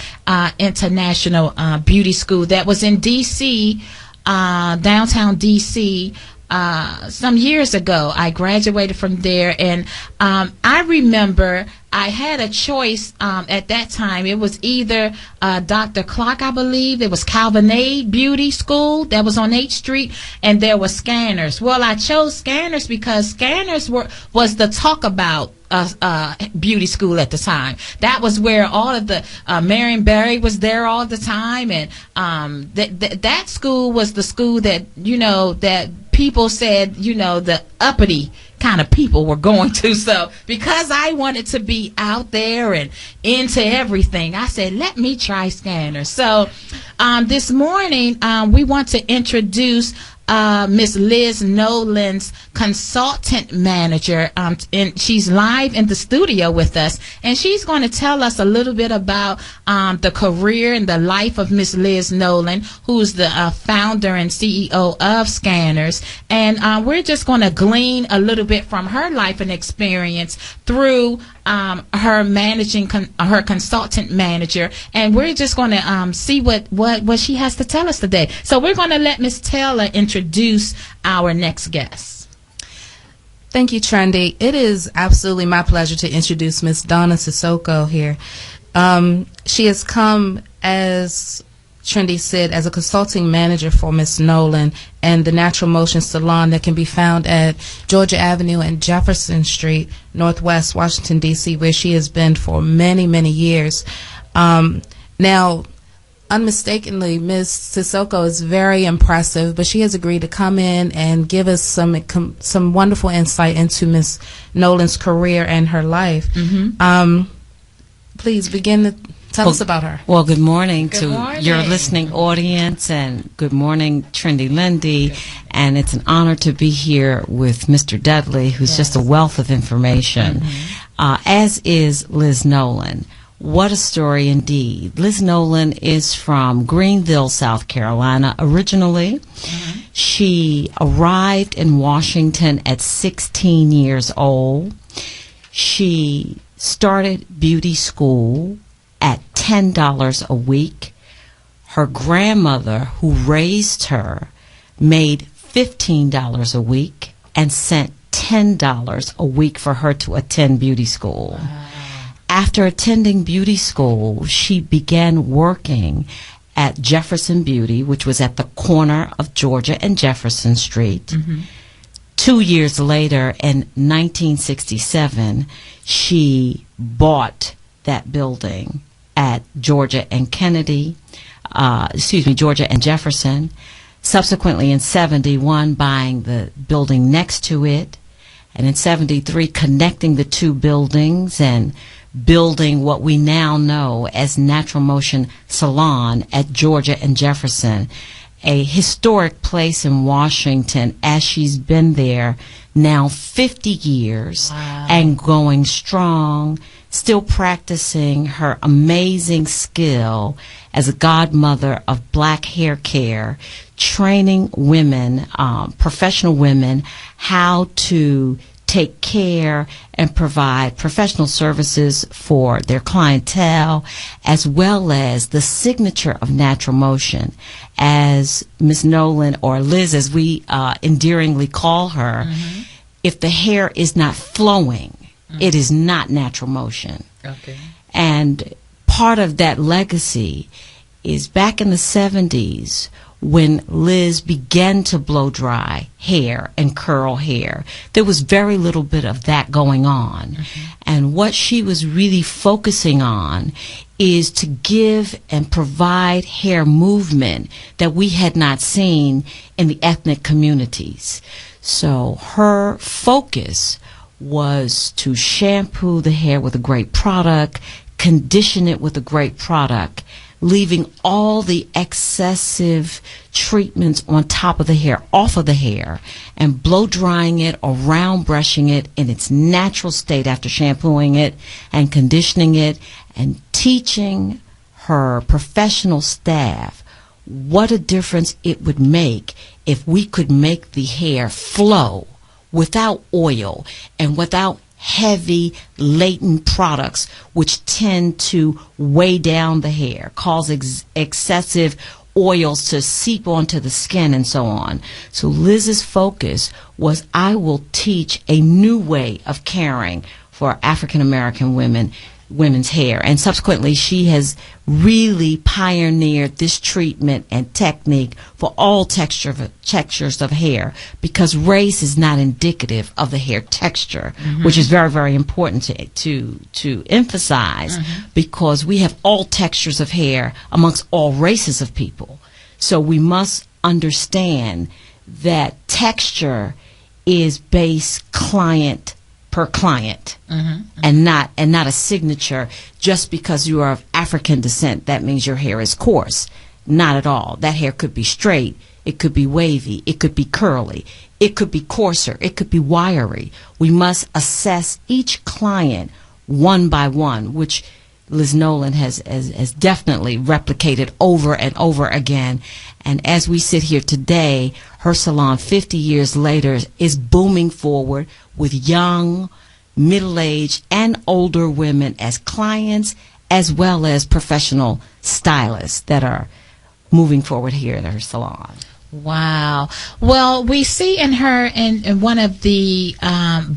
International Beauty School that was in D.C., downtown D.C., some years ago. I graduated from there, and I remember I had a choice at that time. It was either Dr. Clark, I believe. It was Calvinade Beauty School that was on 8th Street, and there was Scanners. Well, I chose Scanners because Scanners was the talk about beauty school at the time. That was where all of the Marion Barry was there all the time, and that school was the school that that people said the uppity kind of people were going to. So because I wanted to be out there and into everything, I said, let me try Scanners. So this morning we want to introduce Miss Liz Nolan's consultant manager, and she's live in the studio with us, and she's going to tell us a little bit about the career and the life of Miss Liz Nolan, who's the founder and CEO of Scanners, and we're just going to glean a little bit from her life and experience through her managing her consultant manager, and we're just going to see what she has to tell us today. So we're going to let Miss Taylor introduce our next guest. Thank you, Trendy. It is absolutely my pleasure to introduce Miss Donna Sissoko here. She has come, as Trendy said, as a consulting manager for Miss Nolan and the Natural Motion Salon that can be found at Georgia Avenue and Jefferson Street, Northwest Washington, D.C., where she has been for many, many years. Now, unmistakably, Ms. Sissoko is very impressive, but she has agreed to come in and give us some wonderful insight into Ms. Nolan's career and her life. Please begin to tell us about her. Well, good morning Good to morning. your listening audience, and good morning, Trendy Lindy. And it's an honor to be here with Mr. Dudley, who's just a wealth of information, as is Liz Nolan. What a story indeed. Liz Nolan is from Greenville, South Carolina, originally. She arrived in Washington at 16 years old. She started beauty school at $10 a week. Her grandmother, who raised her, made $15 a week and sent $10 a week for her to attend beauty school. After attending beauty school, she began working at Jefferson Beauty, which was at the corner of Georgia and Jefferson Street. 2 years later, in 1967, she bought that building at Georgia and Georgia and Jefferson. Subsequently, in 71, buying the building next to it. And in 73, connecting the two buildings and building what we now know as Natural Motion Salon at Georgia and Jefferson, a historic place in Washington, as she's been there now 50 years and going strong, still practicing her amazing skill as a godmother of black hair care, training women, professional women, how to take care and provide professional services for their clientele, as well as the signature of Natural Motion. As Ms. Nolan, or Liz as we endearingly call her, if the hair is not flowing, it is not Natural Motion. And part of that legacy is back in the 70s, when Liz began to blow dry hair and curl hair. There was very little bit of that going on. And what she was really focusing on is to give and provide hair movement that we had not seen in the ethnic communities. So her focus was to shampoo the hair with a great product, condition it with a great product, leaving all the excessive treatments on top of the hair off of the hair, and blow drying it or round brushing it in its natural state after shampooing it and conditioning it, and teaching her professional staff what a difference it would make if we could make the hair flow without oil and without heavy latent products which tend to weigh down the hair, cause excessive oils to seep onto the skin and so on. So Liz's focus was, I will teach a new way of caring for African American women's hair. And subsequently, she has really pioneered this treatment and technique for all textures of hair, because race is not indicative of the hair texture, which is very, very important to emphasize, because we have all textures of hair amongst all races of people. So we must understand that texture is based client per client, and not a signature. Just because you are of African descent, that means your hair is coarse. Not at all. That hair could be straight, it could be wavy, it could be curly, it could be coarser, it could be wiry. We must assess each client one by one, which Liz Nolan has definitely replicated over and over again. And as we sit here today, her salon 50 years later is booming forward with young, middle-aged, and older women as clients, as well as professional stylists that are moving forward here at her salon. Wow. Well, we see in her in one of the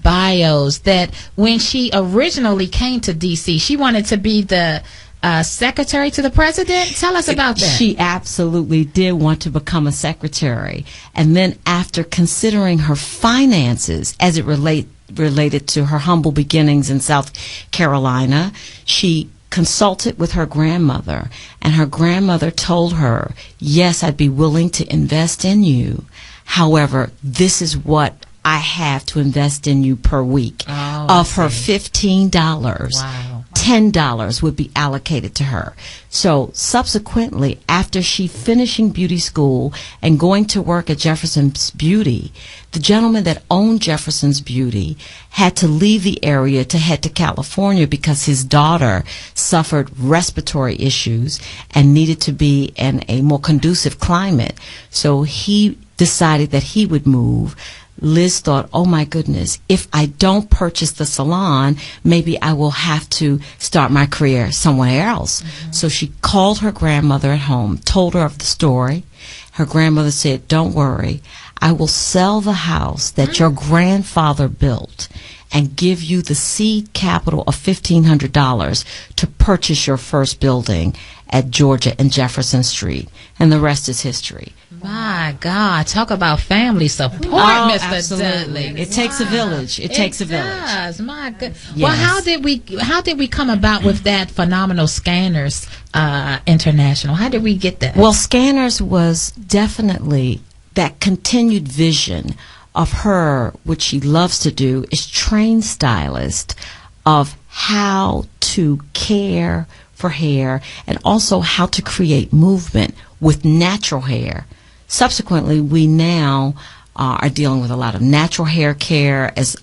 bios that when she originally came to D.C., she wanted to be the secretary to the president. Tell us about that. She absolutely did want to become a secretary. And then after considering her finances as it related to her humble beginnings in South Carolina, she consulted with her grandmother, and her grandmother told her, yes, I'd be willing to invest in you. However, this is what I have to invest in you per week. Of her $15, Wow. $10 would be allocated to her. So subsequently, after she finishing beauty school and going to work at Jefferson's Beauty, the gentleman that owned Jefferson's Beauty had to leave the area to head to California because his daughter suffered respiratory issues and needed to be in a more conducive climate. So he decided that he would move. Liz thought, oh my goodness, if I don't purchase the salon, maybe I will have to start my career somewhere else. So she called her grandmother at home, told her of the story. Her grandmother said, don't worry, I will sell the house that your grandfather built and give you the seed capital of $1,500 to purchase your first building at Georgia and Jefferson Street. And the rest is history. My God, talk about family support, Oh, Mr. absolutely. Dudley. It takes a village. It takes a village. Does. My good. Yes. Well, how did we come about with that phenomenal Scanners International? How did we get that? Well, Scanners was definitely that continued vision of her. What she loves to do is train stylists of how to care for hair and also how to create movement with natural hair. Subsequently, we now are dealing with a lot of natural hair care as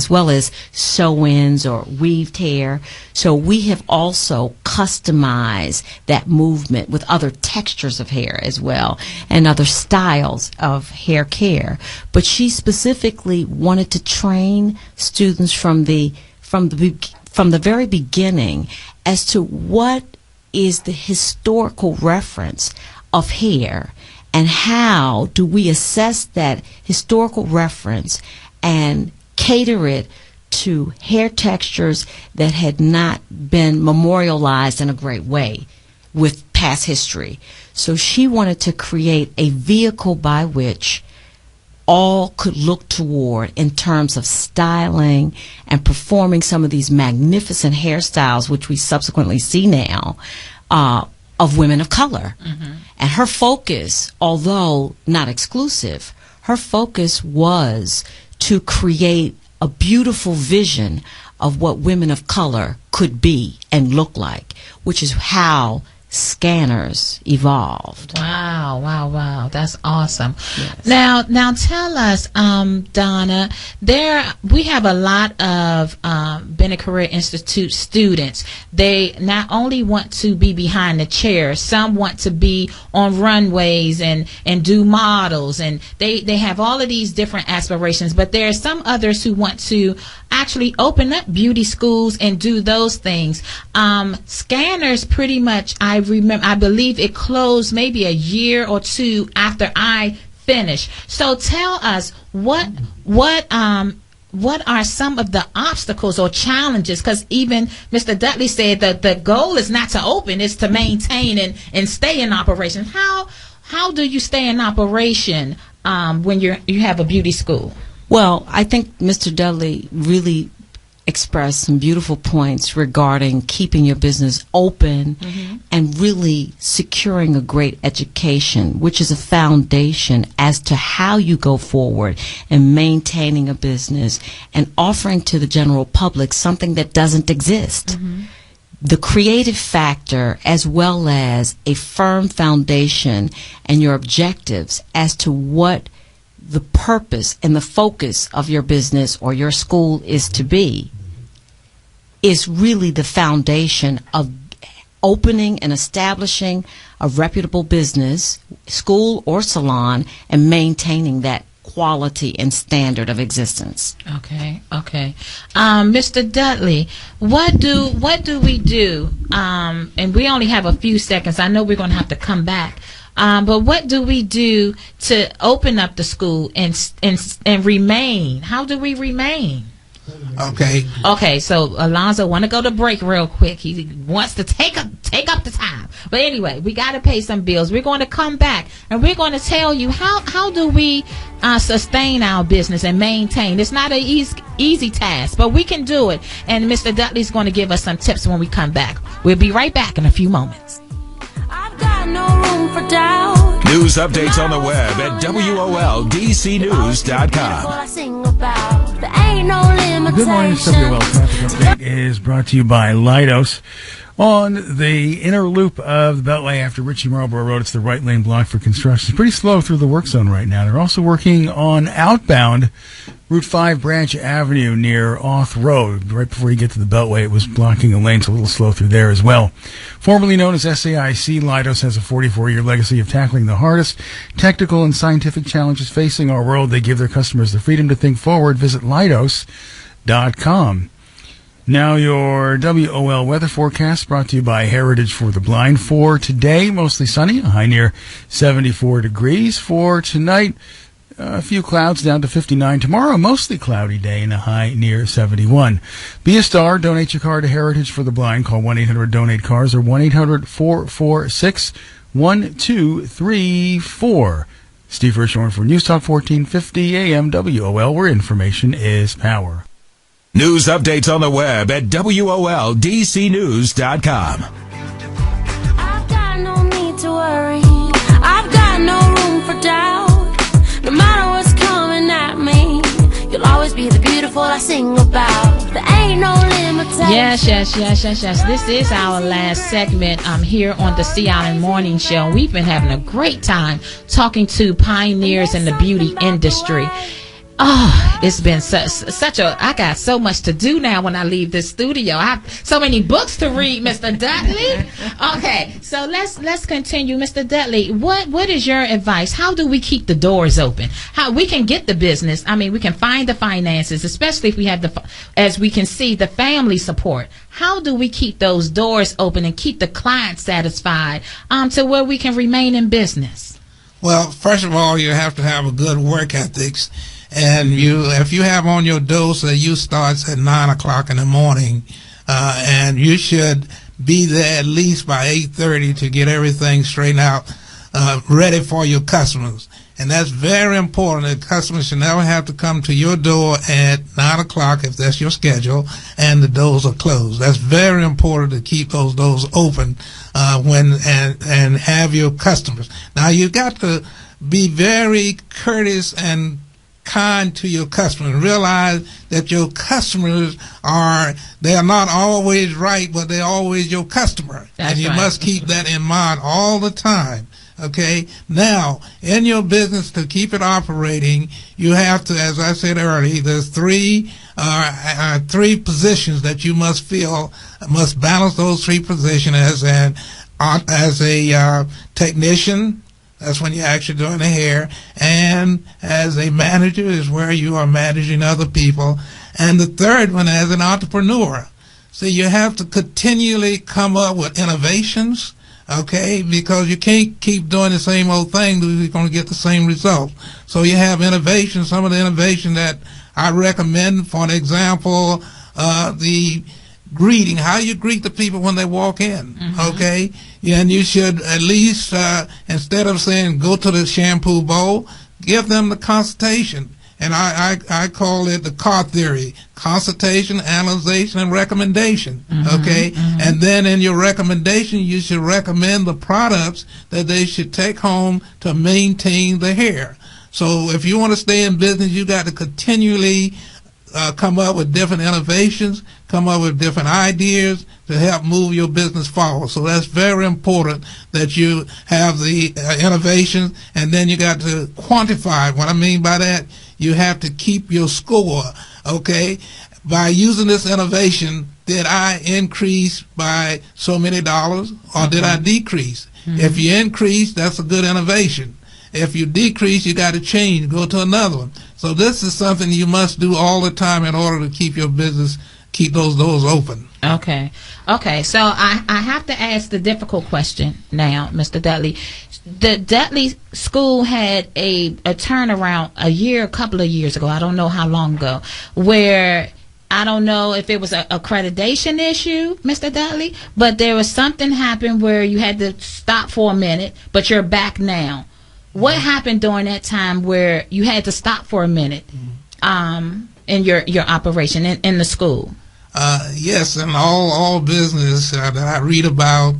well as sew-ins or weaved hair. So we have also customized that movement with other textures of hair as well and other styles of hair care. But she specifically wanted to train students from the very beginning as to what is the historical reference of hair and how do we assess that historical reference and cater it to hair textures that had not been memorialized in a great way with past history. So she wanted to create a vehicle by which all could look toward in terms of styling and performing some of these magnificent hairstyles, which we subsequently see now, of women of color. And her focus, although not exclusive, her focus was to create a beautiful vision of what women of color could be and look like, which is how Scanners evolved. Wow, that's awesome. Yes. Now tell us, Donna, we have a lot of Bennett Career Institute students. They not only want to be behind the chair, some want to be on runways and do models, and they have all of these different aspirations, but there are some others who want to actually open up beauty schools and do those things. Scanners pretty much, I believe it closed maybe a year or two after I finished. So tell us what are some of the obstacles or challenges? Because even Mr. Dudley said that the goal is not to open, it's to maintain and stay in operation. How do you stay in operation when you have a beauty school? Well, I think Mr. Dudley really expressed some beautiful points regarding keeping your business open and really securing a great education, which is a foundation as to how you go forward in maintaining a business and offering to the general public something that doesn't exist. The creative factor, as well as a firm foundation and your objectives as to what the purpose and the focus of your business or your school is to be, is really the foundation of opening and establishing a reputable business, school or salon, and maintaining that quality and standard of existence. Okay. Mr. Dudley, what do we do? And we only have a few seconds. I know we're going to have to come back. But what do we do to open up the school and remain? How do we remain? Okay, so Alonzo want to go to break real quick. He wants to take up the time. But anyway, we got to pay some bills. We're going to come back and we're going to tell you how do we sustain our business and maintain. It's not an easy task, but we can do it. And Mr. Dudley's going to give us some tips when we come back. We'll be right back in a few moments. I've got no room for doubt. News updates on the web at WOLDCnews.com. Good morning, WOL Traffic Update is brought to you by Leidos. On the inner loop of the Beltway after Ritchie Marlboro Road, it's the right lane block for construction. It's pretty slow through the work zone right now. They're also working on outbound Route 5 Branch Avenue near Auth Road. Right before you get to the Beltway, it was blocking a lane, so a little slow through there as well. Formerly known as SAIC, Leidos has a 44-year legacy of tackling the hardest technical and scientific challenges facing our world. They give their customers the freedom to think forward. Visit Leidos.com. Now your WOL weather forecast brought to you by Heritage for the Blind. For today, mostly sunny, a high near 74 degrees. For tonight, a few clouds down to 59. Tomorrow, mostly cloudy day and a high near 71. Be a star. Donate your car to Heritage for the Blind. Call 1-800-DONATE-CARS or 1-800-446-1234. Steve Hirschhorn for News Talk 1450 AM WOL, where information is power. News updates on the web at WOLDCnews.com. I've got no need to worry. I've got no room for doubt. No matter what's coming at me, you'll always be the beautiful I sing about. There ain't no limitation. Yes. This is our last segment here on the Sea Island Morning Show. We've been having a great time talking to pioneers in the beauty industry. Oh, it's been such a, I got so much to do now when I leave this studio. I have so many books to read, Mr. Dudley. Okay, so let's continue. Mr. Dudley, what is your advice? How do we keep the doors open? How we can get the business? I mean, we can find the finances, especially if we have as we can see, the family support. How do we keep those doors open and keep the client satisfied to where we can remain in business? Well, first of all, you have to have a good work ethics. And if you have on your dose that you starts at 9 o'clock in the morning, and you should be there at least by 8:30 to get everything straightened out, ready for your customers. And that's very important. The customers should never have to come to your door at 9 o'clock if that's your schedule and the doors are closed. That's very important to keep those doors open and have your customers. Now, you got to be very courteous and kind to your customers. Realize that your customers they are not always right, but they're always your customer. That's and you right. must keep that in mind all the time. Okay? Now, in your business, to keep it operating, you have to, as I said earlier, there's three positions that you must fill, must balance those three positions as a technician. That's when you're actually doing the hair. And as a manager is where you are managing other people. And the third one as an entrepreneur. So you have to continually come up with innovations, okay, because you can't keep doing the same old thing because you're going to get the same result. So you have innovation. Some of the innovation that I recommend, for an example, the greeting, how you greet the people when they walk in, okay? And you should at least, instead of saying go to the shampoo bowl, give them the consultation. And I call it the CAR theory: consultation, analyzation, and recommendation. Okay? And then in your recommendation, you should recommend the products that they should take home to maintain the hair. So if you want to stay in business, you got to continually come up with different innovations, come up with different ideas to help move your business forward. So that's very important that you have the innovations, and then you got to quantify. What I mean by that, you have to keep your score, okay? By using this innovation, did I increase by so many dollars, or did I decrease? If you increase, that's a good innovation. If you decrease, you got to change, go to another one. So this is something you must do all the time in order to keep your business keep those doors open. Okay. So I have to ask the difficult question now, Mr. Dudley. The Dudley School had a turnaround a couple of years ago. I don't know how long ago, where I don't know if it was an accreditation issue, Mr. Dudley, but there was something happened where you had to stop for a minute, but you're back now. What happened during that time where you had to stop for a minute in your operation in the school? Yes, and all business that I read about,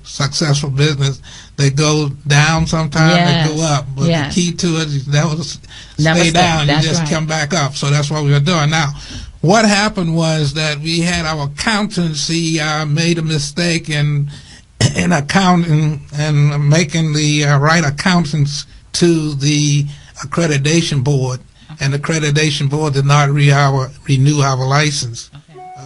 successful business, they go down sometimes, they go up. But the key to it is never stay down, you just come back up. So that's what we were doing. Now, what happened was that we had our accountancy made a mistake in accounting and making the right accountants to the accreditation board, and the accreditation board did not renew our license.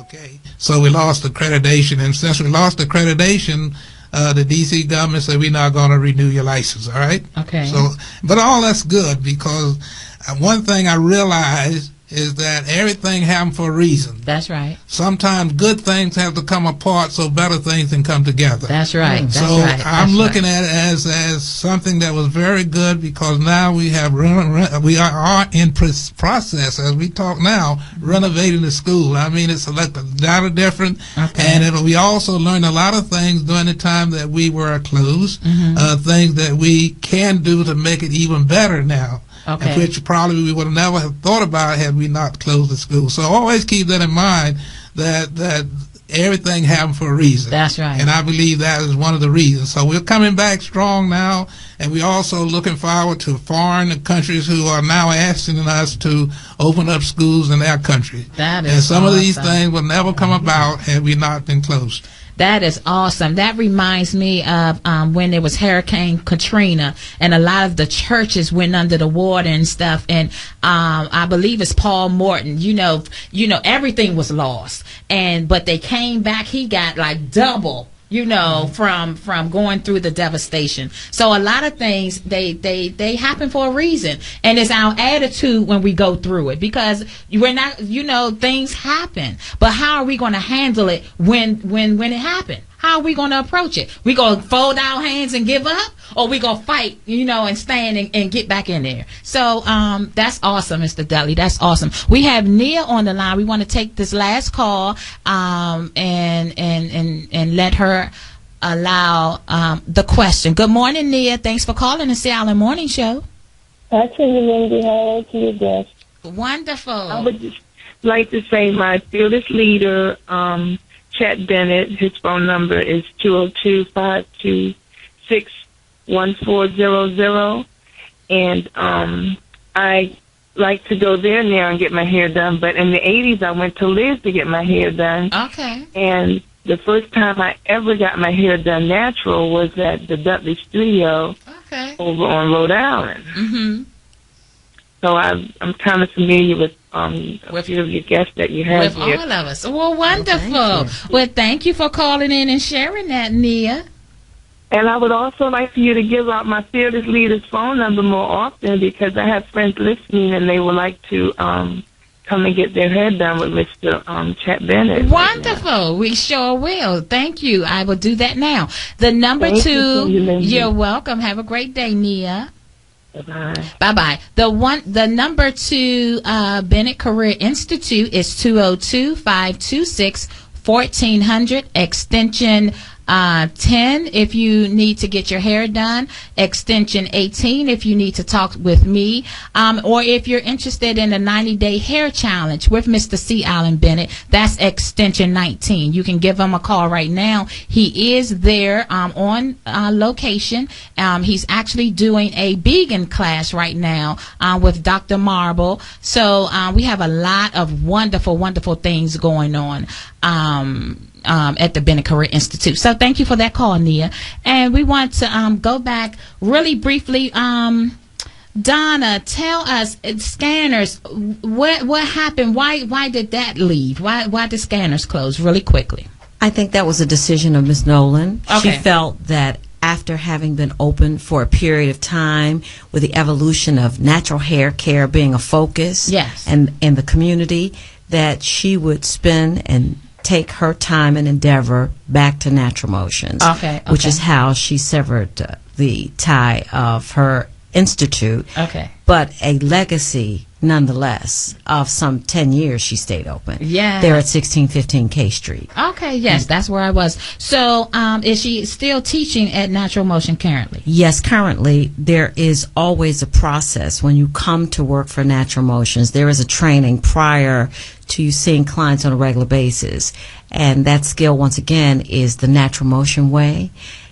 Okay, so we lost accreditation, and since we lost accreditation, the D.C. government said we're not going to renew your license. All right. Okay. So, but all that's good, because one thing I realized is that everything happened for a reason. That's right. Sometimes good things have to come apart so better things can come together. That's right. So I'm looking at it as something that was very good, because now we have we are in process as we talk now, renovating the school. I mean, it's a lot of different, and we also learned a lot of things during the time that we were closed. Things that we can do to make it even better now. Okay. Which probably we would have never have thought about had we not closed the school. So always keep that in mind, that everything happened for a reason. That's right. And I believe that is one of the reasons. So we're coming back strong now, and we're also looking forward to foreign countries who are now asking us to open up schools in their country. That is and some awesome. of these things will never come about had we not been closed. That is awesome. That reminds me of when there was Hurricane Katrina, and a lot of the churches went under the water and stuff. And I believe it's Paul Morton. You know, everything was lost, but they came back. He got like double. From going through the devastation. So a lot of things they happen for a reason, and it's our attitude when we go through it, because we're not, things happen, but how are we going to handle it when it happened? How are we going to approach it? We going to fold our hands and give up, or we going to fight, and stand and get back in there? So that's awesome, Mr. Dudley. That's awesome. We have Nia on the line. We want to take this last call and let her allow the question. Good morning, Nia. Thanks for calling the Sea Island Morning Show. Hi, Wendy. Hello to your guest. Wonderful. I would just like to say my fearless leader, Chet Bennett, his phone number is 202-526-1400, and I like to go there now and get my hair done. But in the 80s, I went to Liz to get my hair done. Okay. And the first time I ever got my hair done natural was at the Dudley Studio over on Rhode Island. Mm-hmm. So I'm kind of familiar with a few of your guests that you have with here. all of us. Well, wonderful. Thank you for calling in and sharing that, Nia. And I would also like for you to give out my fearless leader's phone number more often, because I have friends listening and they would like to come and get their hair done with Mr. Chet Bennett. Wonderful. We sure will. Thank you. I will do that now. The number Thank 2. You're welcome. Have a great day, Nia. Bye-bye. Bye-bye. The number to Bennett Career Institute is 202-526-1400, extension 10 if you need to get your hair done, extension 18 if you need to talk with me, or if you're interested in a 90-day hair challenge with Mr. C. Allen Bennett, that's extension 19. You can give him a call right now. He is there on location. He's actually doing a vegan class right now with Dr. Marble. So we have a lot of wonderful, wonderful things going on at the Bennett Career Institute. So thank you for that call, Nia. And we want to go back really briefly. Donna, tell us, scanners, what happened? Why did that leave? Why did scanners close really quickly? I think that was a decision of Ms. Nolan. Okay. She felt that after having been open for a period of time, with the evolution of natural hair care being a focus yes. and in the community, that she would spend and take her time and endeavor back to Natural Motions. Okay. Which is how she severed the tie of her institute. Okay. But a legacy, nonetheless, of some 10 years she stayed open. Yeah. There at 1615 K Street. Okay, yes, that's where I was. So, is she still teaching at Natural Motion currently? Yes, currently there is always a process when you come to work for Natural Motions. There is a training prior to you seeing clients on a regular basis. And that skill, once again, is the Natural Motion way,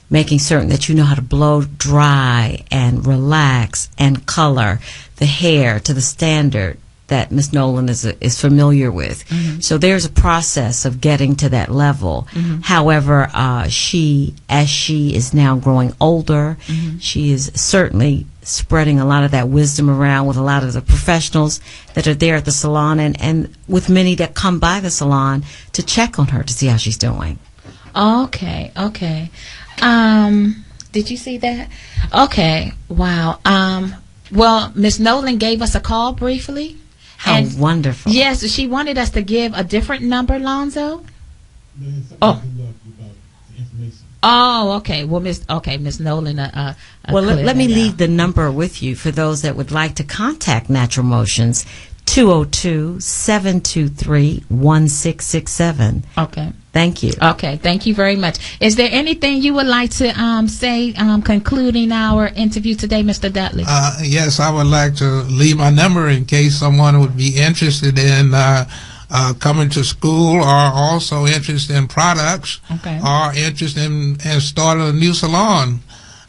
making certain that you know how to blow dry and relax and color the hair to the standard that Miss Nolan is familiar with. Mm-hmm. So there's a process of getting to that level. Mm-hmm. However, as she is now growing older, Mm-hmm. she is certainly spreading a lot of that wisdom around with a lot of the professionals that are there at the salon, and with many that come by the salon to check on her to see how she's doing. Okay. Did you see that? Okay. Wow. Well, Miss Nolan gave us a call briefly. How wonderful. Yes, she wanted us to give a different number, Lonzo. Oh, okay. Well, Miss Nolan. Well, let me leave the number with you for those that would like to contact Natural Motions. 202-723-1667. Okay. Thank you. Okay, thank you very much. Is there anything you would like to say concluding our interview today, Mr. Dudley? Yes, I would like to leave my number in case someone would be interested in coming to school, or also interested in products, Okay. or interested in starting a new salon.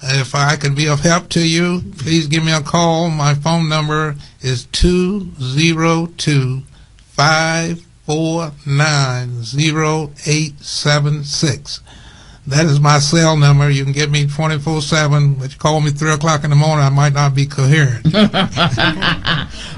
If I can be of help to you, please give me a call. My phone number is 202-549-0876. That is my cell number. You can get me 24/7, but you call me 3 o'clock in the morning, I might not be coherent.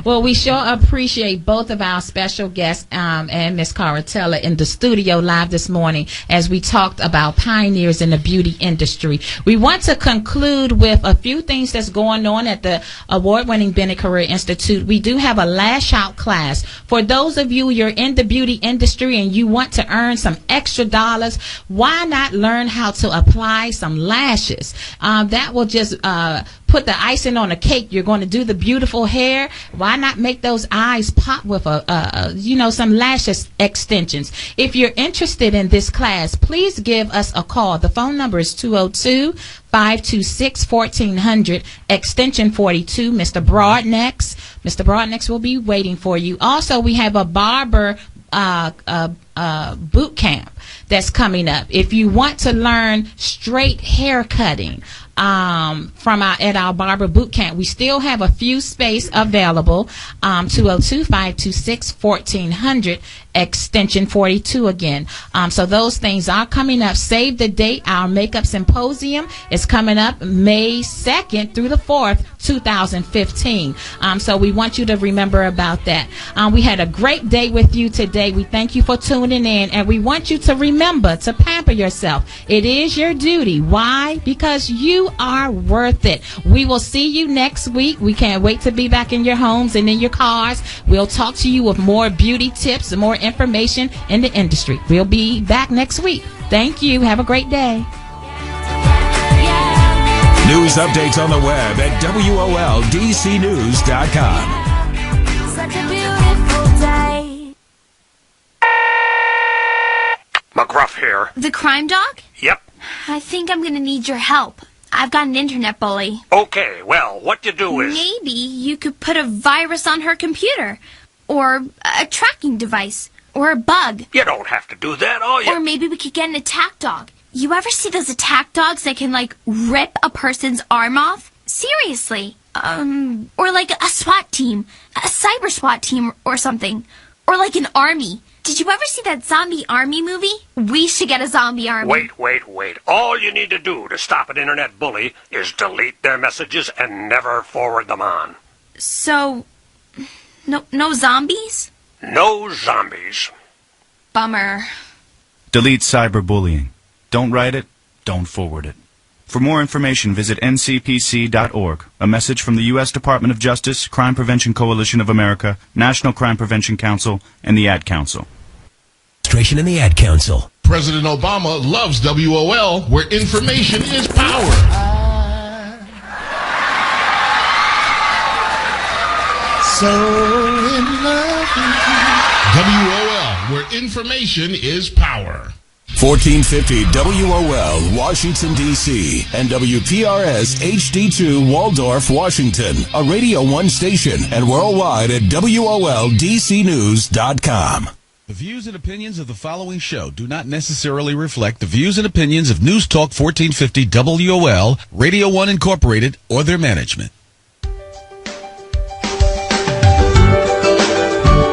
Well, we sure appreciate both of our special guests and Miss Caratella in the studio live this morning as we talked about pioneers in the beauty industry. We want to conclude with a few things that's going on at the award-winning Bennett Career Institute. We do have a lash out class. For those of you you're in the beauty industry and you want to earn some extra dollars, why not learn how to apply some lashes? That will just put the icing on a cake. You're going to do the beautiful hair. Why not make those eyes pop with some lash extensions? If you're interested in this class, please give us a call. The phone number is 202-526-1400, extension 42. Mr. Broadnex will be waiting for you. Also, we have a barber boot camp that's coming up. If you want to learn straight hair cutting at our barber boot camp, we still have a few space available. 202-526-1400, extension 42 again. So those things are coming up. Save the date. Our makeup symposium is coming up May 2nd through the 4th, 2015. So we want you to remember about that. We had a great day with you today. We thank you for tuning in, and we want you to remember to pamper yourself. It is your duty. Why? Because you are worth it. We will see you next week. We can't wait to be back in your homes and in your cars. We'll talk to you with more beauty tips and more information in the industry. We'll be back next week. Thank you. Have a great day. News updates on the web at WOLDCnews.com. Such a beautiful day. McGruff here. The crime dog? Yep. I think I'm going to need your help. I've got an internet bully. Okay, well, what you do is... Maybe you could put a virus on her computer. Or a tracking device. Or a bug. You don't have to do that, all you... Or maybe we could get an attack dog. You ever see those attack dogs that can, rip a person's arm off? Seriously. Or like a SWAT team. A cyber SWAT team or something. Or like an army. Did you ever see that zombie army movie? We should get a zombie army. Wait. All you need to do to stop an internet bully is delete their messages and never forward them on. So, no zombies? No zombies. Bummer. Delete cyberbullying. Don't write it, don't forward it. For more information, visit ncpc.org. A message from the U.S. Department of Justice, Crime Prevention Coalition of America, National Crime Prevention Council, and the Ad Council. In the Ad Council. President Obama loves WOL, where information is power. So in love with you. WOL, where information is power. 1450 WOL, Washington, D.C., and WPRS HD2, Waldorf, Washington, a Radio 1 station, and worldwide at WOLDCnews.com. The views and opinions of the following show do not necessarily reflect the views and opinions of News Talk 1450 WOL, Radio 1 Incorporated, or their management.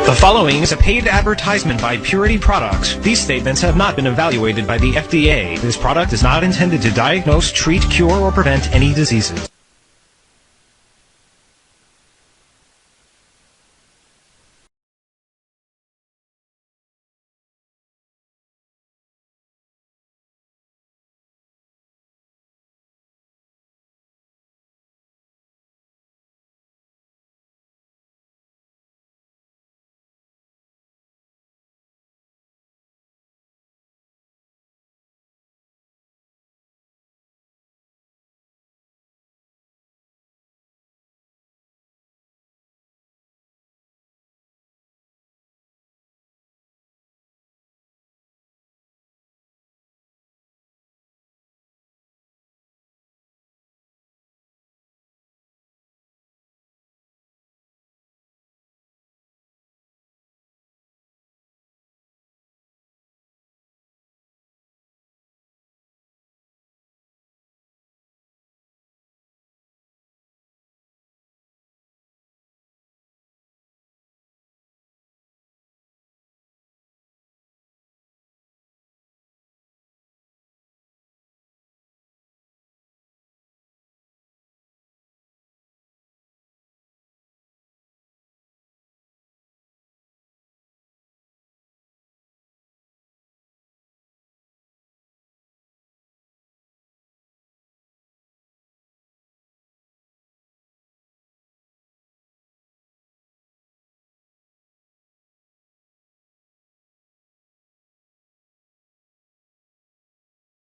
The following is a paid advertisement by Purity Products. These statements have not been evaluated by the FDA. This product is not intended to diagnose, treat, cure, or prevent any diseases.